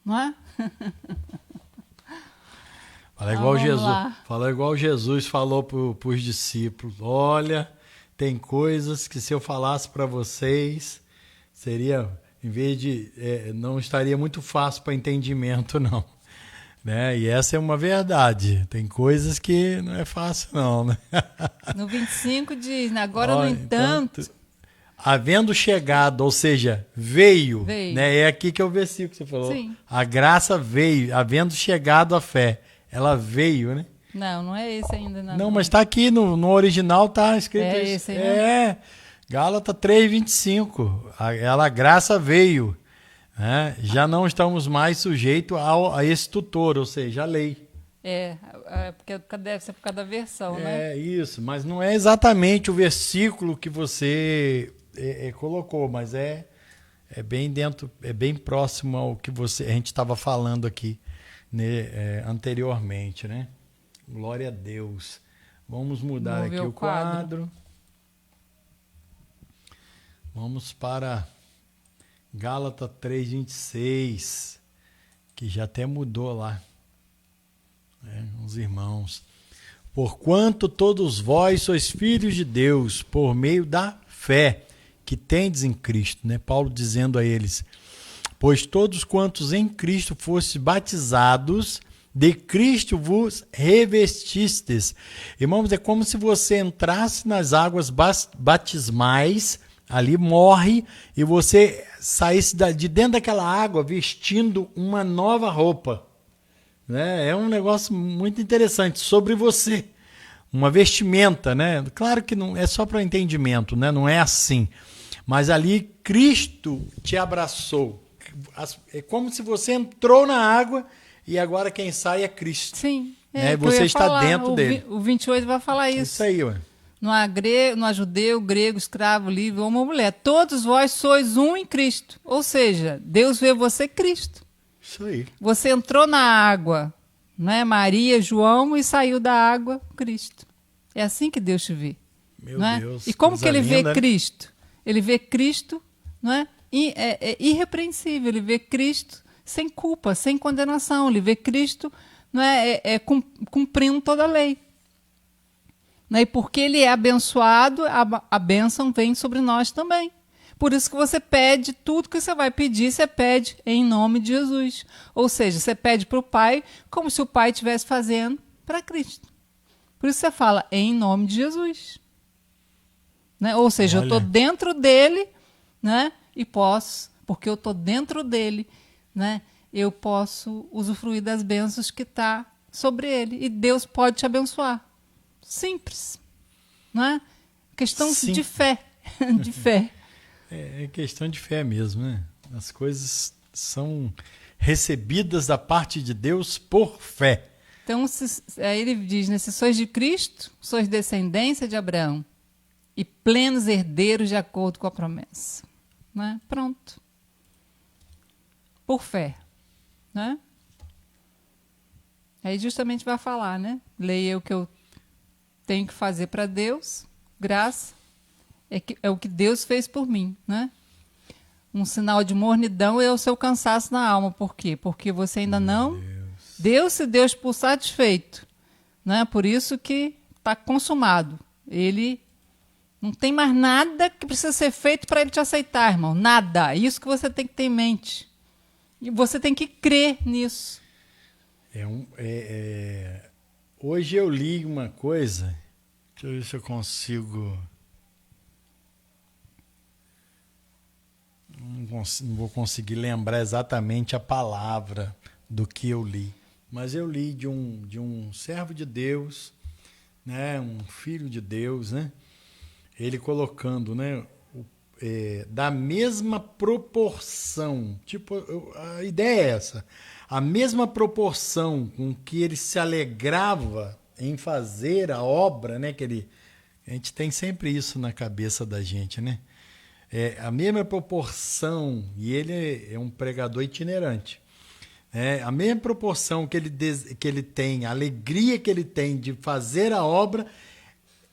Não é? Fala igual Jesus falou para os discípulos. Olha, tem coisas que se eu falasse para vocês, seria, em vez de, não estaria muito fácil para entendimento, não. Né? E essa é uma verdade. Tem coisas que não é fácil, não. Né? No 25 diz, agora, no entanto... Havendo chegado, ou seja, veio. Né? É aqui que é o versículo que você falou. Sim. A graça veio, havendo chegado a fé. Ela veio, né? Não é esse ainda. Não, mas está aqui no original, está escrito isso. Esse aí, né? Gálatas 3:25. A graça veio. Né? Já não estamos mais sujeitos a esse tutor, ou seja, a lei. Porque deve ser por causa da versão, né? É isso, mas não é exatamente o versículo que você colocou, mas é bem dentro, é bem próximo ao que a gente estava falando aqui, né, anteriormente, né? Glória a Deus. Vamos mudar aqui o quadro. Vamos para Gálatas 3:26, que já até mudou lá, os irmãos. Porquanto todos vós sois filhos de Deus, por meio da fé que tendes em Cristo, né? Paulo dizendo a eles: pois todos quantos em Cristo fostes batizados, de Cristo vos revestistes. Irmãos, é como se você entrasse nas águas batismais, ali morre, e você saísse de dentro daquela água vestindo uma nova roupa. Né? É um negócio muito interessante sobre você. Uma vestimenta, né? Claro que não é só para entendimento, né? Não é assim. Mas ali Cristo te abraçou. É como se você entrou na água e agora quem sai é Cristo. Sim. Né? Você está dentro dele. O 28 vai falar isso. Isso aí, ué. Não há judeu, grego, escravo, livre, homem ou mulher. Todos vós sois um em Cristo. Ou seja, Deus vê você Cristo. Isso aí. Você entrou na água, né? Maria, João, e saiu da água, Cristo. É assim que Deus te vê. Meu não é? Deus. E como que ele vê linda, Cristo? Ele vê Cristo, não é? É irrepreensível. Ele vê Cristo sem culpa, sem condenação. Ele vê Cristo, não é? Cumprindo toda a lei. E porque ele é abençoado, a bênção vem sobre nós também. Por isso que você pede tudo que você vai pedir, você pede em nome de Jesus. Ou seja, você pede para o Pai como se o Pai estivesse fazendo para Cristo. Por isso você fala em nome de Jesus. Né? Ou seja, eu estou dentro dele, né? E posso, porque eu estou dentro dele, né? Eu posso usufruir das bênçãos que está sobre ele. E Deus pode te abençoar. Simples, não é? Questão de fé, de fé. É questão de fé mesmo, né? As coisas são recebidas da parte de Deus por fé. Então, aí ele diz, né? Se sois de Cristo, sois descendência de Abraão e plenos herdeiros de acordo com a promessa. Né? Pronto. Por fé. Né? Aí justamente vai falar, né? Leia o que eu tenho que fazer para Deus, graça, é o que Deus fez por mim, né? Um sinal de mornidão é o seu cansaço na alma. Por quê? Porque você ainda não deu-se Deus por satisfeito, né? Por isso que está consumado. Ele não tem mais nada que precisa ser feito para ele te aceitar, irmão. Nada. Isso que você tem que ter em mente. E você tem que crer nisso. Hoje eu li uma coisa, deixa eu ver se eu consigo. Não vou conseguir lembrar exatamente a palavra do que eu li, mas eu li de um servo de Deus, né, um filho de Deus, né, ele colocando, né, da mesma proporção, tipo, a ideia é essa, a mesma proporção com que ele se alegrava em fazer a obra, né, que ele A gente tem sempre isso na cabeça da gente, né? É a mesma proporção, e ele é um pregador itinerante. A mesma proporção que ele tem, a alegria que ele tem de fazer a obra,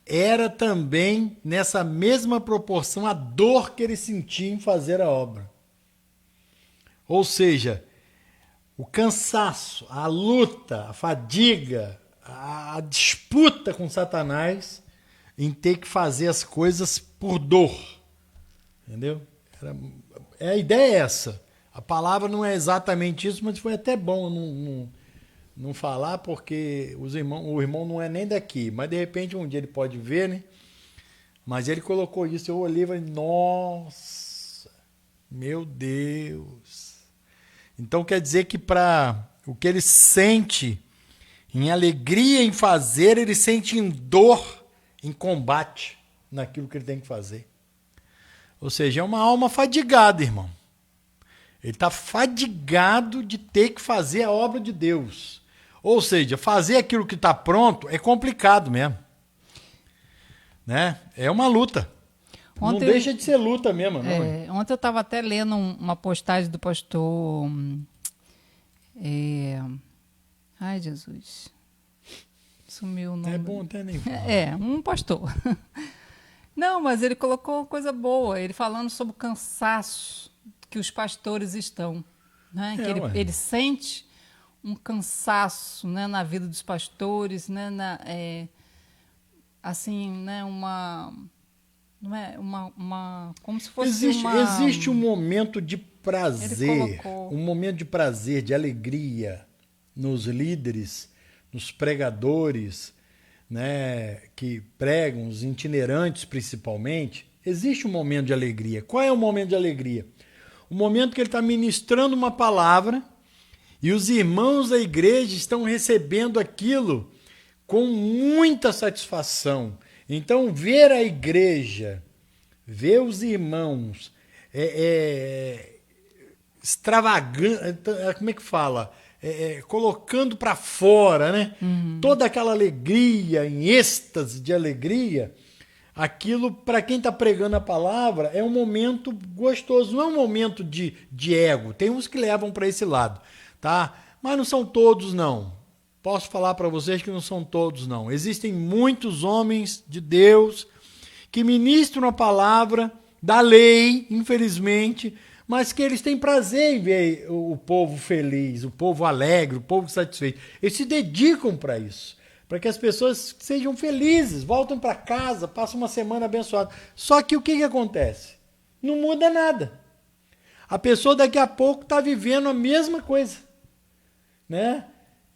era também, nessa mesma proporção, a dor que ele sentia em fazer a obra. Ou seja, o cansaço, a luta, a fadiga, a disputa com Satanás em ter que fazer as coisas por dor. Entendeu? A ideia é essa. A palavra não é exatamente isso, mas foi até bom não falar, porque o irmão não é nem daqui. Mas de repente um dia ele pode ver, né? Mas ele colocou isso, eu olhei e falei, nossa, meu Deus. Então quer dizer que para o que ele sente em alegria em fazer, ele sente em dor, em combate naquilo que ele tem que fazer. Ou seja, é uma alma fadigada, irmão. Ele está fadigado de ter que fazer a obra de Deus. Ou seja, fazer aquilo que está pronto é complicado mesmo. Né? É uma luta. Não deixa de ser luta mesmo. Não. Ontem eu estava até lendo uma postagem do pastor... Ai, Jesus. Sumiu o nome. É bom até nem falar. Um pastor. Não, mas ele colocou uma coisa boa. Ele falando sobre o cansaço que os pastores estão. Né? Que ele sente um cansaço, né, na vida dos pastores, né, assim, né, não é uma como se fosse existe um momento de prazer, um momento de prazer, de alegria nos líderes, nos pregadores, né, que pregam, os itinerantes principalmente. Existe um momento de alegria. Qual é o momento de alegria? O momento que ele está ministrando uma palavra e os irmãos da igreja estão recebendo aquilo com muita satisfação. Então, ver a igreja, ver os irmãos extravagando, como é que fala? Colocando para fora, né? Toda aquela alegria, em êxtase de alegria, aquilo, para quem está pregando a palavra, é um momento gostoso, não é um momento de ego. Tem uns que levam para esse lado, tá? Mas não são todos, não. Posso falar para vocês que não são todos, não. Existem muitos homens de Deus que ministram a palavra da lei, infelizmente, mas que eles têm prazer em ver o povo feliz, o povo alegre, o povo satisfeito. Eles se dedicam para isso, para que as pessoas sejam felizes, voltem para casa, passem uma semana abençoada. Só que o que acontece? Não muda nada. A pessoa daqui a pouco está vivendo a mesma coisa, né?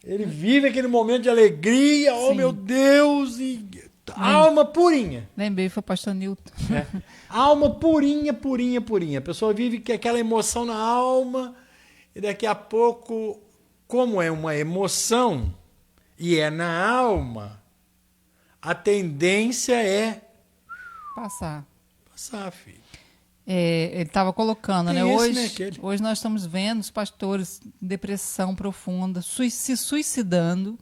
Ele vive aquele momento de alegria, Sim. Oh meu Deus, e alma purinha. Lembrei, foi o pastor Newton. Alma purinha, purinha, purinha. A pessoa vive com aquela emoção na alma e daqui a pouco, como é uma emoção e é na alma, a tendência é passar, filho. Ele estava colocando, né? Esse, hoje nós estamos vendo os pastores em depressão profunda, se suicidando,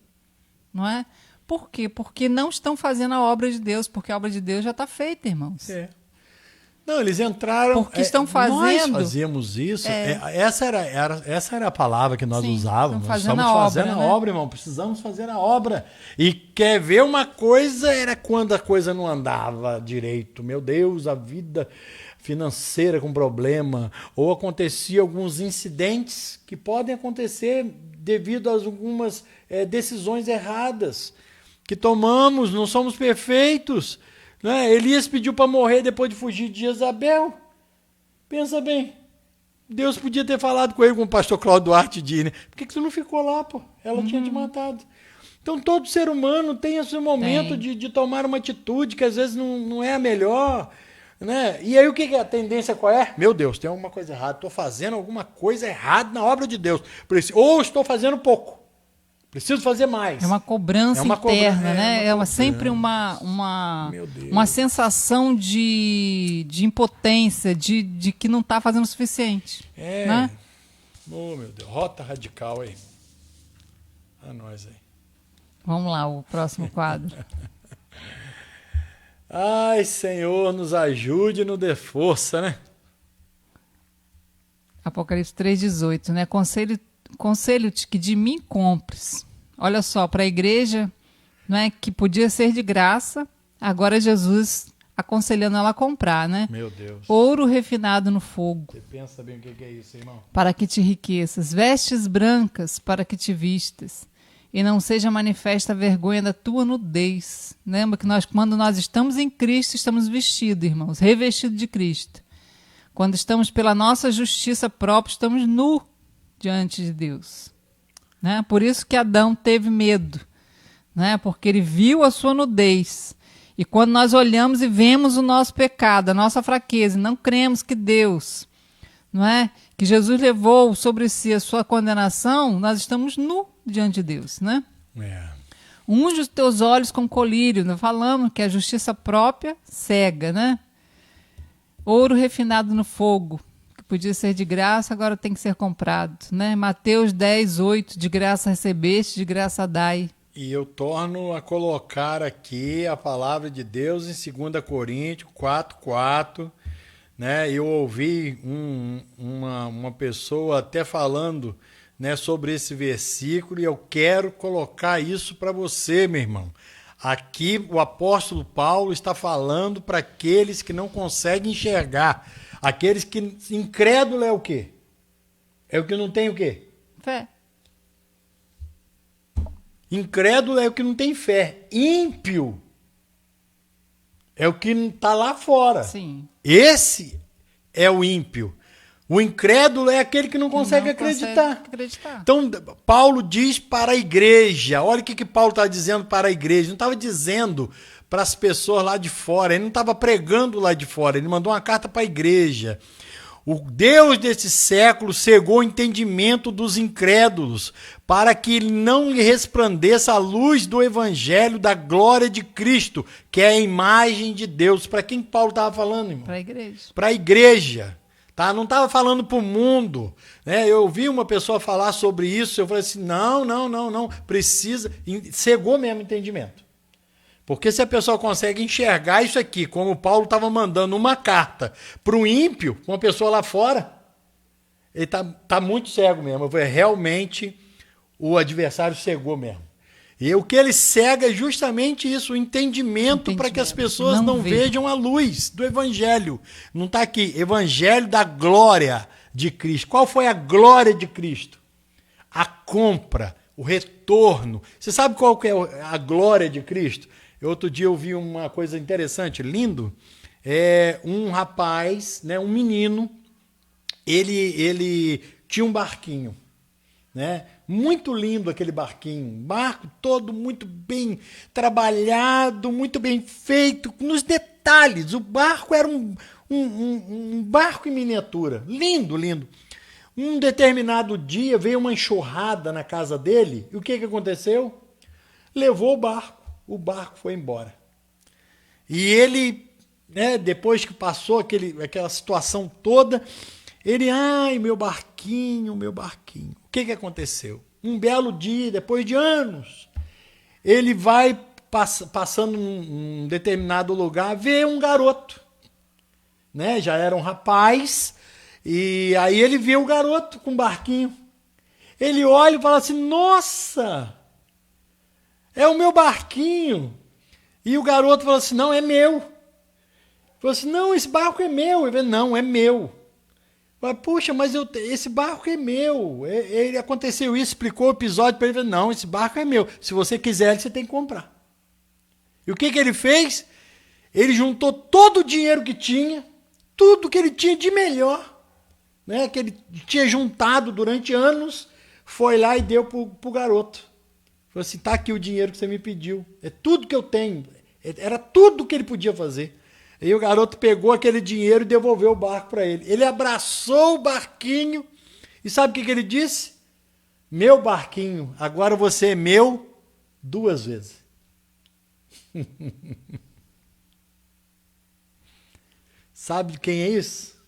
não é? Por quê? Porque não estão fazendo a obra de Deus, porque a obra de Deus já está feita, irmãos. Não, eles entraram... Porque estão fazendo... Nós fazíamos isso. Essa era a palavra que nós usávamos. Nós estamos fazendo a obra, irmão. Precisamos fazer a obra. E quer ver uma coisa? Era quando a coisa não andava direito. Meu Deus, a vida financeira com problema. Ou acontecia alguns incidentes que podem acontecer devido a algumas decisões erradas que tomamos. Não somos perfeitos. Né? Elias pediu para morrer depois de fugir de Jezabel. Pensa bem. Deus podia ter falado com ele, como o pastor Cláudio Duarte diz, né? Por que tu não ficou lá, pô? Ela tinha te matado. Então todo ser humano tem esse momento de tomar uma atitude que às vezes não é a melhor. Né? E aí o que a tendência qual é? Meu Deus, tem alguma coisa errada. Estou fazendo alguma coisa errada na obra de Deus. Ou estou fazendo pouco. Preciso fazer mais. É uma cobrança interna, né? Sempre uma sensação de impotência, de que não está fazendo o suficiente. Né? Oh, meu Deus. Rota radical aí. A nós aí. Vamos lá, o próximo quadro. Ai, Senhor, nos ajude e nos dê força, né? Apocalipse 3,18, né? Conselho-te que de mim compres. Olha só, para a igreja, não é, que podia ser de graça, agora Jesus aconselhando ela a comprar, né? Meu Deus. Ouro refinado no fogo, Você pensa bem o que é isso, irmão? para que te enriqueças, vestes brancas para que te vistas, e não seja manifesta a vergonha da tua nudez. Lembra que quando nós estamos em Cristo, estamos vestidos, irmãos, revestidos de Cristo. Quando estamos pela nossa justiça própria, estamos nu diante de Deus. Né? Por isso que Adão teve medo, né? Porque ele viu a sua nudez. E quando nós olhamos e vemos o nosso pecado, a nossa fraqueza, e não cremos que Deus, não é, que Jesus levou sobre si a sua condenação, nós estamos nu diante de Deus, né? Unge os teus olhos com colírio, né? Falamos que a justiça própria cega, né? Ouro refinado no fogo, que podia ser de graça, agora tem que ser comprado, né? Mateus 10:8, de graça recebeste, de graça dai. E eu torno a colocar aqui a palavra de Deus em 2 Coríntios 4:4, né? Eu ouvi uma pessoa até falando, né, sobre esse versículo, e eu quero colocar isso para você, meu irmão. Aqui o apóstolo Paulo está falando para aqueles que não conseguem enxergar, aqueles que incrédulo é o quê? É o que não tem o quê? Fé. Incrédulo é o que não tem fé. Ímpio é o que está lá fora. Sim. Esse é o ímpio. O incrédulo é aquele que não consegue acreditar. Então, Paulo diz para a igreja. Olha o que Paulo está dizendo para a igreja. Não estava dizendo para as pessoas lá de fora. Ele não estava pregando lá de fora. Ele mandou uma carta para a igreja. O Deus desse século cegou o entendimento dos incrédulos para que não lhe resplandeça a luz do evangelho da glória de Cristo, que é a imagem de Deus. Para quem Paulo estava falando, irmão? Para a igreja. Para a igreja. Tá? Não estava falando para o mundo. Né? Eu ouvi uma pessoa falar sobre isso, eu falei assim, não. Precisa, cegou mesmo o entendimento. Porque se a pessoa consegue enxergar isso aqui, como Paulo estava mandando uma carta para o ímpio, uma pessoa lá fora, ele tá muito cego mesmo. Realmente o adversário cegou mesmo. E o que ele cega é justamente isso, o entendimento para que as pessoas não vejam a luz do evangelho. Não está aqui, evangelho da glória de Cristo. Qual foi a glória de Cristo? A compra, o retorno. Você sabe qual que é a glória de Cristo? Outro dia eu vi uma coisa interessante, lindo. Um rapaz, né, um menino, ele tinha um barquinho, né? Muito lindo aquele barquinho, um barco todo muito bem trabalhado, muito bem feito, nos detalhes. O barco era um barco em miniatura, lindo. Um determinado dia veio uma enxurrada na casa dele, e o que aconteceu? Levou o barco foi embora. E ele, né, depois que passou aquela situação toda, ele, ai, meu barquinho. O que aconteceu? Um belo dia, depois de anos, ele vai passando num determinado lugar, vê um garoto, né? Já era um rapaz, e aí ele vê o garoto com o barquinho. Ele olha e fala assim, nossa, é o meu barquinho. E o garoto falou assim, não, é meu. Falou assim, não, esse barco é meu. Ele falou, não, é meu. Falei, puxa, mas esse barco é meu. Ele aconteceu isso, explicou o episódio para ele. Falei, não, esse barco é meu. Se você quiser, você tem que comprar. E o que ele fez? Ele juntou todo o dinheiro que tinha, tudo que ele tinha de melhor, né, que ele tinha juntado durante anos, foi lá e deu pro garoto. Falou assim, tá aqui o dinheiro que você me pediu. É tudo que eu tenho. Era tudo que ele podia fazer. E o garoto pegou aquele dinheiro e devolveu o barco para ele. Ele abraçou o barquinho e sabe o que ele disse? Meu barquinho, agora você é meu 2 vezes. Sabe quem é isso?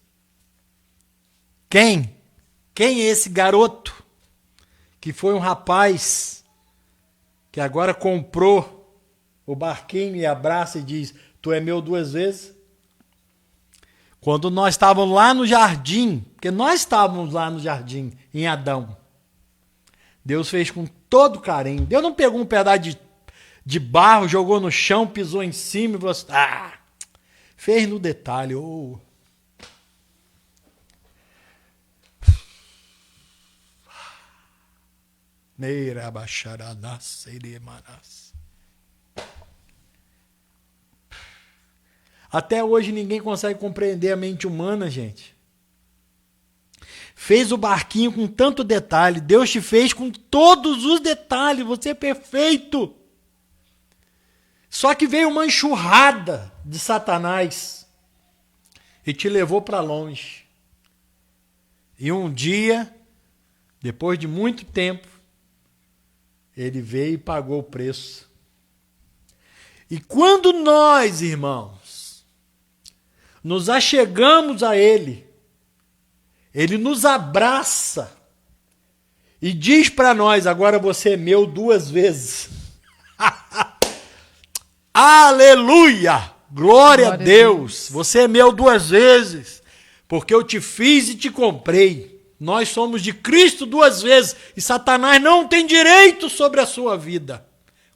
Quem? Quem é esse garoto? Que foi um rapaz que agora comprou o barquinho e abraça e diz, Tu é meu 2 vezes. Quando nós estávamos lá no jardim, porque nós estávamos lá no jardim, em Adão, Deus fez com todo carinho. Deus não pegou um pedaço de barro, jogou no chão, pisou em cima e falou assim, fez no detalhe. Oh. Até hoje ninguém consegue compreender a mente humana, gente. Fez o barquinho com tanto detalhe. Deus te fez com todos os detalhes. Você é perfeito. Só que veio uma enxurrada de Satanás e te levou para longe. E um dia, depois de muito tempo, ele veio e pagou o preço. E quando nós, irmãos, nos achegamos a ele, ele nos abraça e diz para nós, agora você é meu 2 vezes. Aleluia! Glória a Deus! Você é meu 2 vezes, porque eu te fiz e te comprei. Nós somos de Cristo 2 vezes e Satanás não tem direito sobre a sua vida.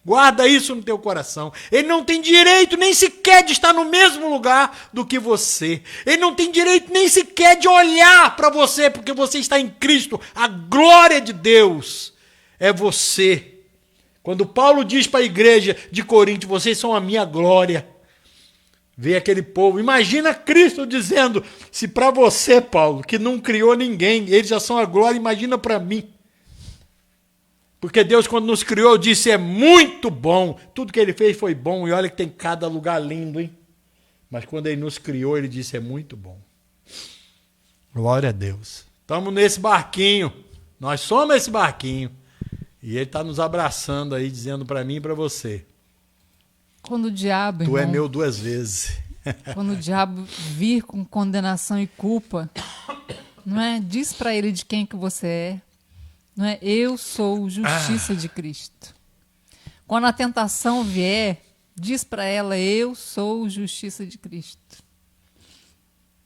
Guarda isso no teu coração. Ele não tem direito nem sequer de estar no mesmo lugar do que você. Ele não tem direito nem sequer de olhar para você, porque você está em Cristo. A glória de Deus é você. Quando Paulo diz para a igreja de Corinto, vocês são a minha glória. Vê aquele povo. Imagina Cristo dizendo, se para você, Paulo, que não criou ninguém, eles já são a glória, imagina para mim. Porque Deus, quando nos criou, disse, é muito bom. Tudo que ele fez foi bom. E olha que tem cada lugar lindo, hein? Mas quando ele nos criou, ele disse, é muito bom. Glória a Deus. Estamos nesse barquinho. Nós somos esse barquinho. E ele está nos abraçando aí, dizendo para mim e para você. Quando o diabo, tu irmão, é meu 2 vezes. Quando o diabo vir com condenação e culpa, não é? Diz para ele de quem que você é. Não é? Eu sou justiça de Cristo. Quando a tentação vier, diz para ela, eu sou justiça de Cristo.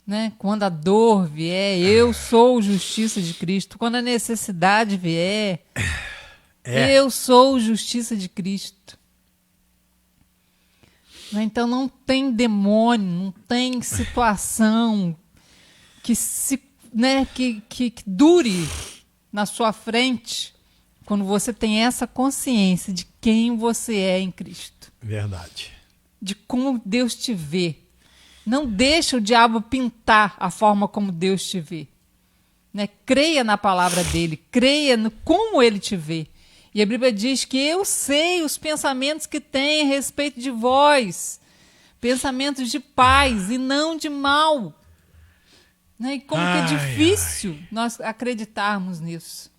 Né? Quando a dor vier, eu sou justiça de Cristo. Quando a necessidade vier, eu sou justiça de Cristo. Então não tem demônio, não tem situação que dure na sua frente quando você tem essa consciência de quem você é em Cristo. Verdade. De como Deus te vê. Não deixa o diabo pintar a forma como Deus te vê. Né? Creia na palavra dele, creia no como ele te vê. E a Bíblia diz que eu sei os pensamentos que tem a respeito de vós. Pensamentos de paz e não de mal. Né? E como que é difícil nós acreditarmos nisso.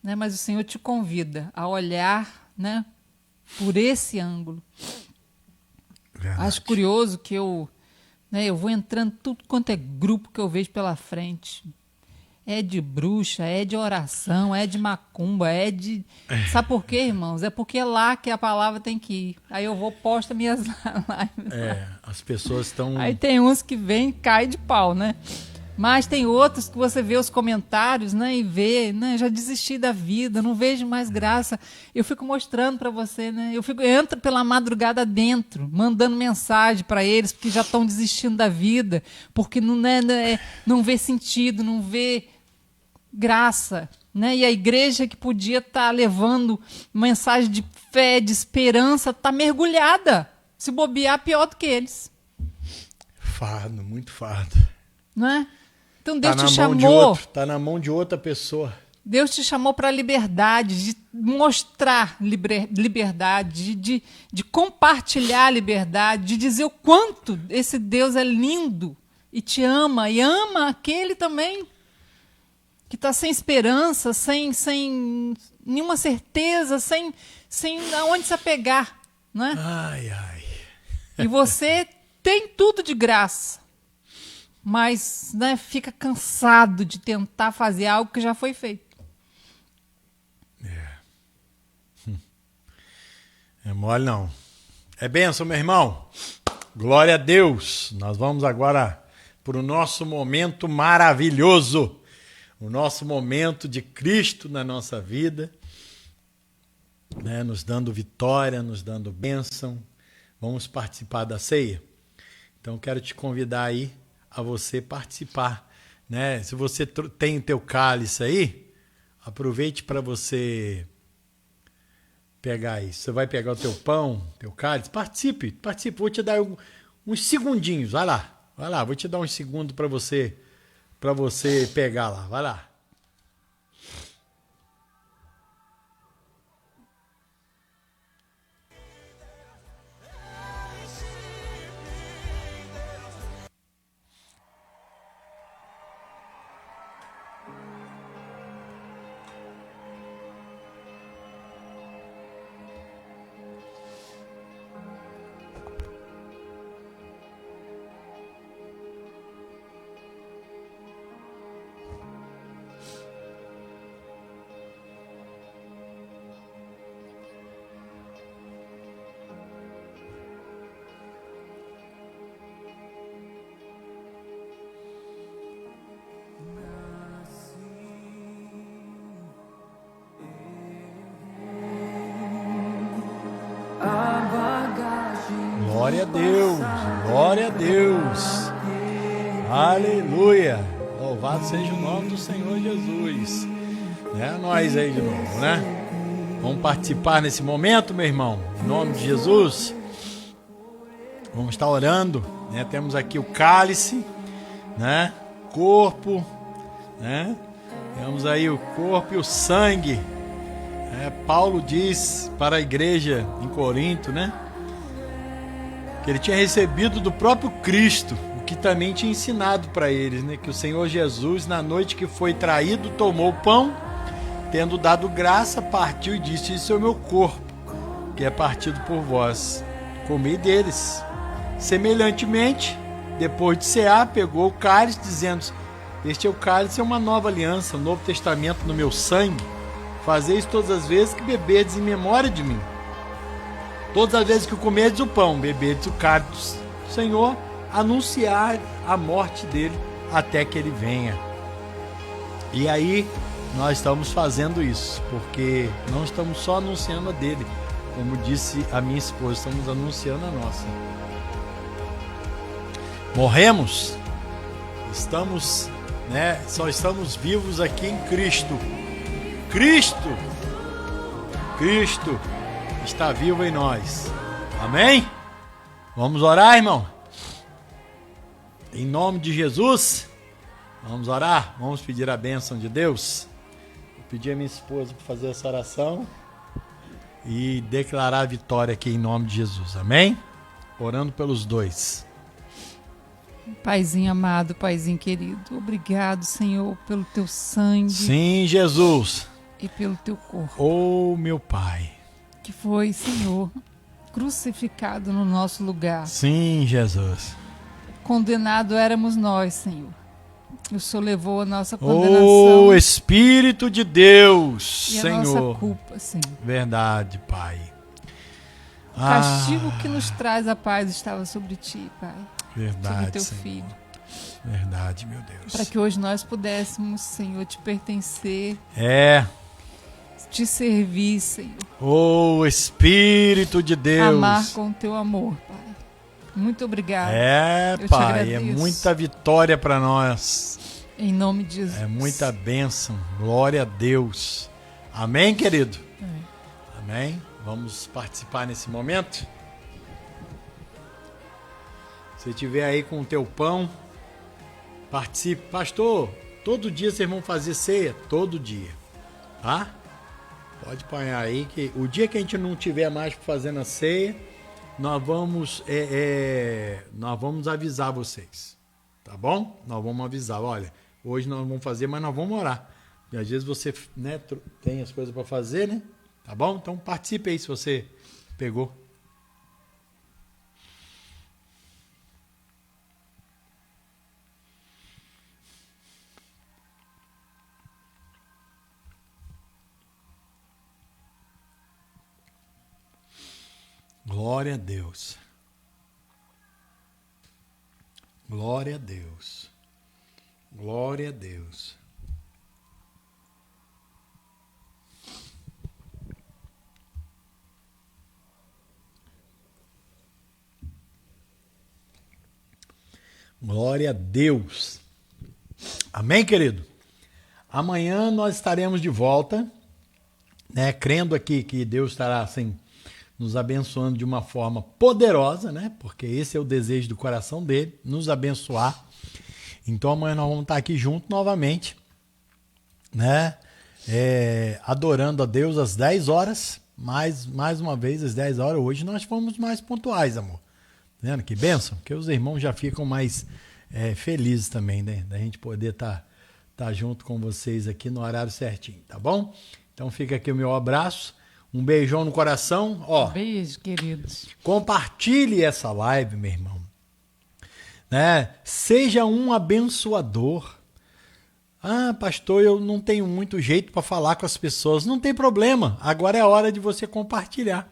Né? Mas o Senhor te convida a olhar, né, por esse ângulo. Verdade. Acho curioso que eu vou entrando tudo quanto é grupo que eu vejo pela frente. É de bruxa, é de oração, é de macumba, é de... Sabe por quê, irmãos? É porque é lá que a palavra tem que ir. Aí eu vou, posto minhas lives. As pessoas estão... Aí tem uns que vêm e caem de pau, né? Mas tem outros que você vê os comentários, né? E vê, né? Já desisti da vida, não vejo mais graça. Eu fico mostrando para você, né? Entro pela madrugada dentro, mandando mensagem para eles, porque já estão desistindo da vida, porque não vê sentido, não vê graça, né? E a igreja que podia estar levando mensagem de fé, de esperança, está mergulhada. Se bobear, pior do que eles. Fardo, muito fardo. Não é? Então Deus te chamou. Está na mão de outra pessoa. Deus te chamou para a liberdade, de mostrar liberdade, de compartilhar a liberdade, de dizer o quanto esse Deus é lindo e te ama, e ama aquele também que está sem esperança, sem nenhuma certeza, sem aonde se apegar. Não é? Ai, ai. E você tem tudo de graça, mas, né, fica cansado de tentar fazer algo que já foi feito. É mole não. É bênção, meu irmão. Glória a Deus. Nós vamos agora para o nosso momento maravilhoso, o nosso momento de Cristo na nossa vida, né? Nos dando vitória, nos dando bênção. Vamos participar da ceia? Então quero te convidar aí a você participar, né? Se você tem o teu cálice aí, aproveite para você pegar isso. Você vai pegar o teu pão, teu cálice, participe. Vou te dar uns segundinhos, vai lá, vou te dar uns segundos para você pegar lá, vai lá. Glória a Deus, glória a Deus, aleluia, louvado seja o nome do Senhor Jesus, né? Nós aí de novo, né? Vamos participar nesse momento, meu irmão, em nome de Jesus, vamos estar orando, né? Temos aqui o cálice, né? Corpo, né? Temos aí o corpo e o sangue, Paulo diz para a igreja em Corinto, né? Que ele tinha recebido do próprio Cristo, o que também tinha ensinado para eles, né? Que o Senhor Jesus, na noite que foi traído, tomou o pão, tendo dado graça, partiu e disse: isso é o meu corpo, que é partido por vós, comei deles. Semelhantemente, depois de cear, pegou o cálice, dizendo: este é o cálice, é uma nova aliança, um novo testamento no meu sangue. Fazeis todas as vezes que beberdes em memória de mim. Todas as vezes que comerdes o pão, beberdes o cálice do Senhor, anunciar a morte dele até que ele venha. E aí nós estamos fazendo isso, porque não estamos só anunciando a dele, como disse a minha esposa, estamos anunciando a nossa. Morremos, só estamos vivos aqui em Cristo. Cristo está vivo em nós. Amém? Vamos orar, irmão? Em nome de Jesus, vamos orar? Vamos pedir a bênção de Deus? Vou pedir a minha esposa para fazer essa oração e declarar a vitória aqui em nome de Jesus. Amém? Orando pelos dois. Paizinho amado, Paizinho querido, obrigado, Senhor, pelo teu sangue. Sim, Jesus. E pelo teu corpo. Oh, meu Pai. Que foi, Senhor, crucificado no nosso lugar. Sim, Jesus. Condenado éramos nós, Senhor. O Senhor levou a nossa condenação. Oh, Espírito de Deus, e Senhor. a nossa culpa, Senhor. Verdade, Pai. O castigo que nos traz a paz estava sobre ti, Pai. Verdade, sobre teu Senhor. filho. Verdade, meu Deus. Para que hoje nós pudéssemos, Senhor, te pertencer. Te servir, Senhor. Oh, Espírito de Deus. Amar com o teu amor, Pai. Muito obrigado. Pai, é muita vitória para nós. Em nome de Jesus. É muita bênção. Glória a Deus. Amém, querido? Amém. Vamos participar nesse momento? Se tiver aí com o teu pão, participe. Pastor, todo dia vocês vão fazer ceia? Todo dia. Tá? Pode apanhar aí que o dia que a gente não tiver mais fazendo a ceia, nós vamos avisar vocês. Tá bom? Nós vamos avisar. Olha, hoje nós vamos fazer, mas nós vamos orar. E às vezes você, né, tem as coisas para fazer, né? Tá bom? Então participe aí se você pegou. Glória a Deus. Glória a Deus. Glória a Deus. Glória a Deus. Amém, querido? Amanhã nós estaremos de volta, né? Crendo aqui que Deus estará assim nos abençoando de uma forma poderosa, né? Porque esse é o desejo do coração dele, nos abençoar. Então amanhã nós vamos estar aqui juntos novamente, né? Adorando a Deus às 10 horas, mais uma vez às 10 horas. Hoje nós fomos mais pontuais, amor. Tá vendo que bênção? Porque os irmãos já ficam mais felizes também, né? Da gente poder estar junto com vocês aqui no horário certinho, tá bom? Então fica aqui o meu abraço. Um beijão no coração. Ó, beijo, queridos. Compartilhe essa live, meu irmão. Né? Seja um abençoador. Ah, pastor, eu não tenho muito jeito para falar com as pessoas. Não tem problema. Agora é a hora de você compartilhar.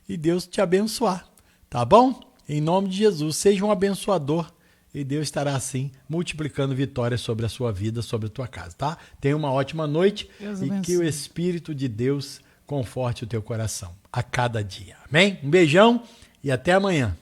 E Deus te abençoar. Tá bom? Em nome de Jesus, seja um abençoador. E Deus estará assim, multiplicando vitórias sobre a sua vida, sobre a tua casa, tá? Tenha uma ótima noite. Deus e abençoe. que o Espírito de Deus conforte o teu coração a cada dia. Amém? Um beijão e até amanhã.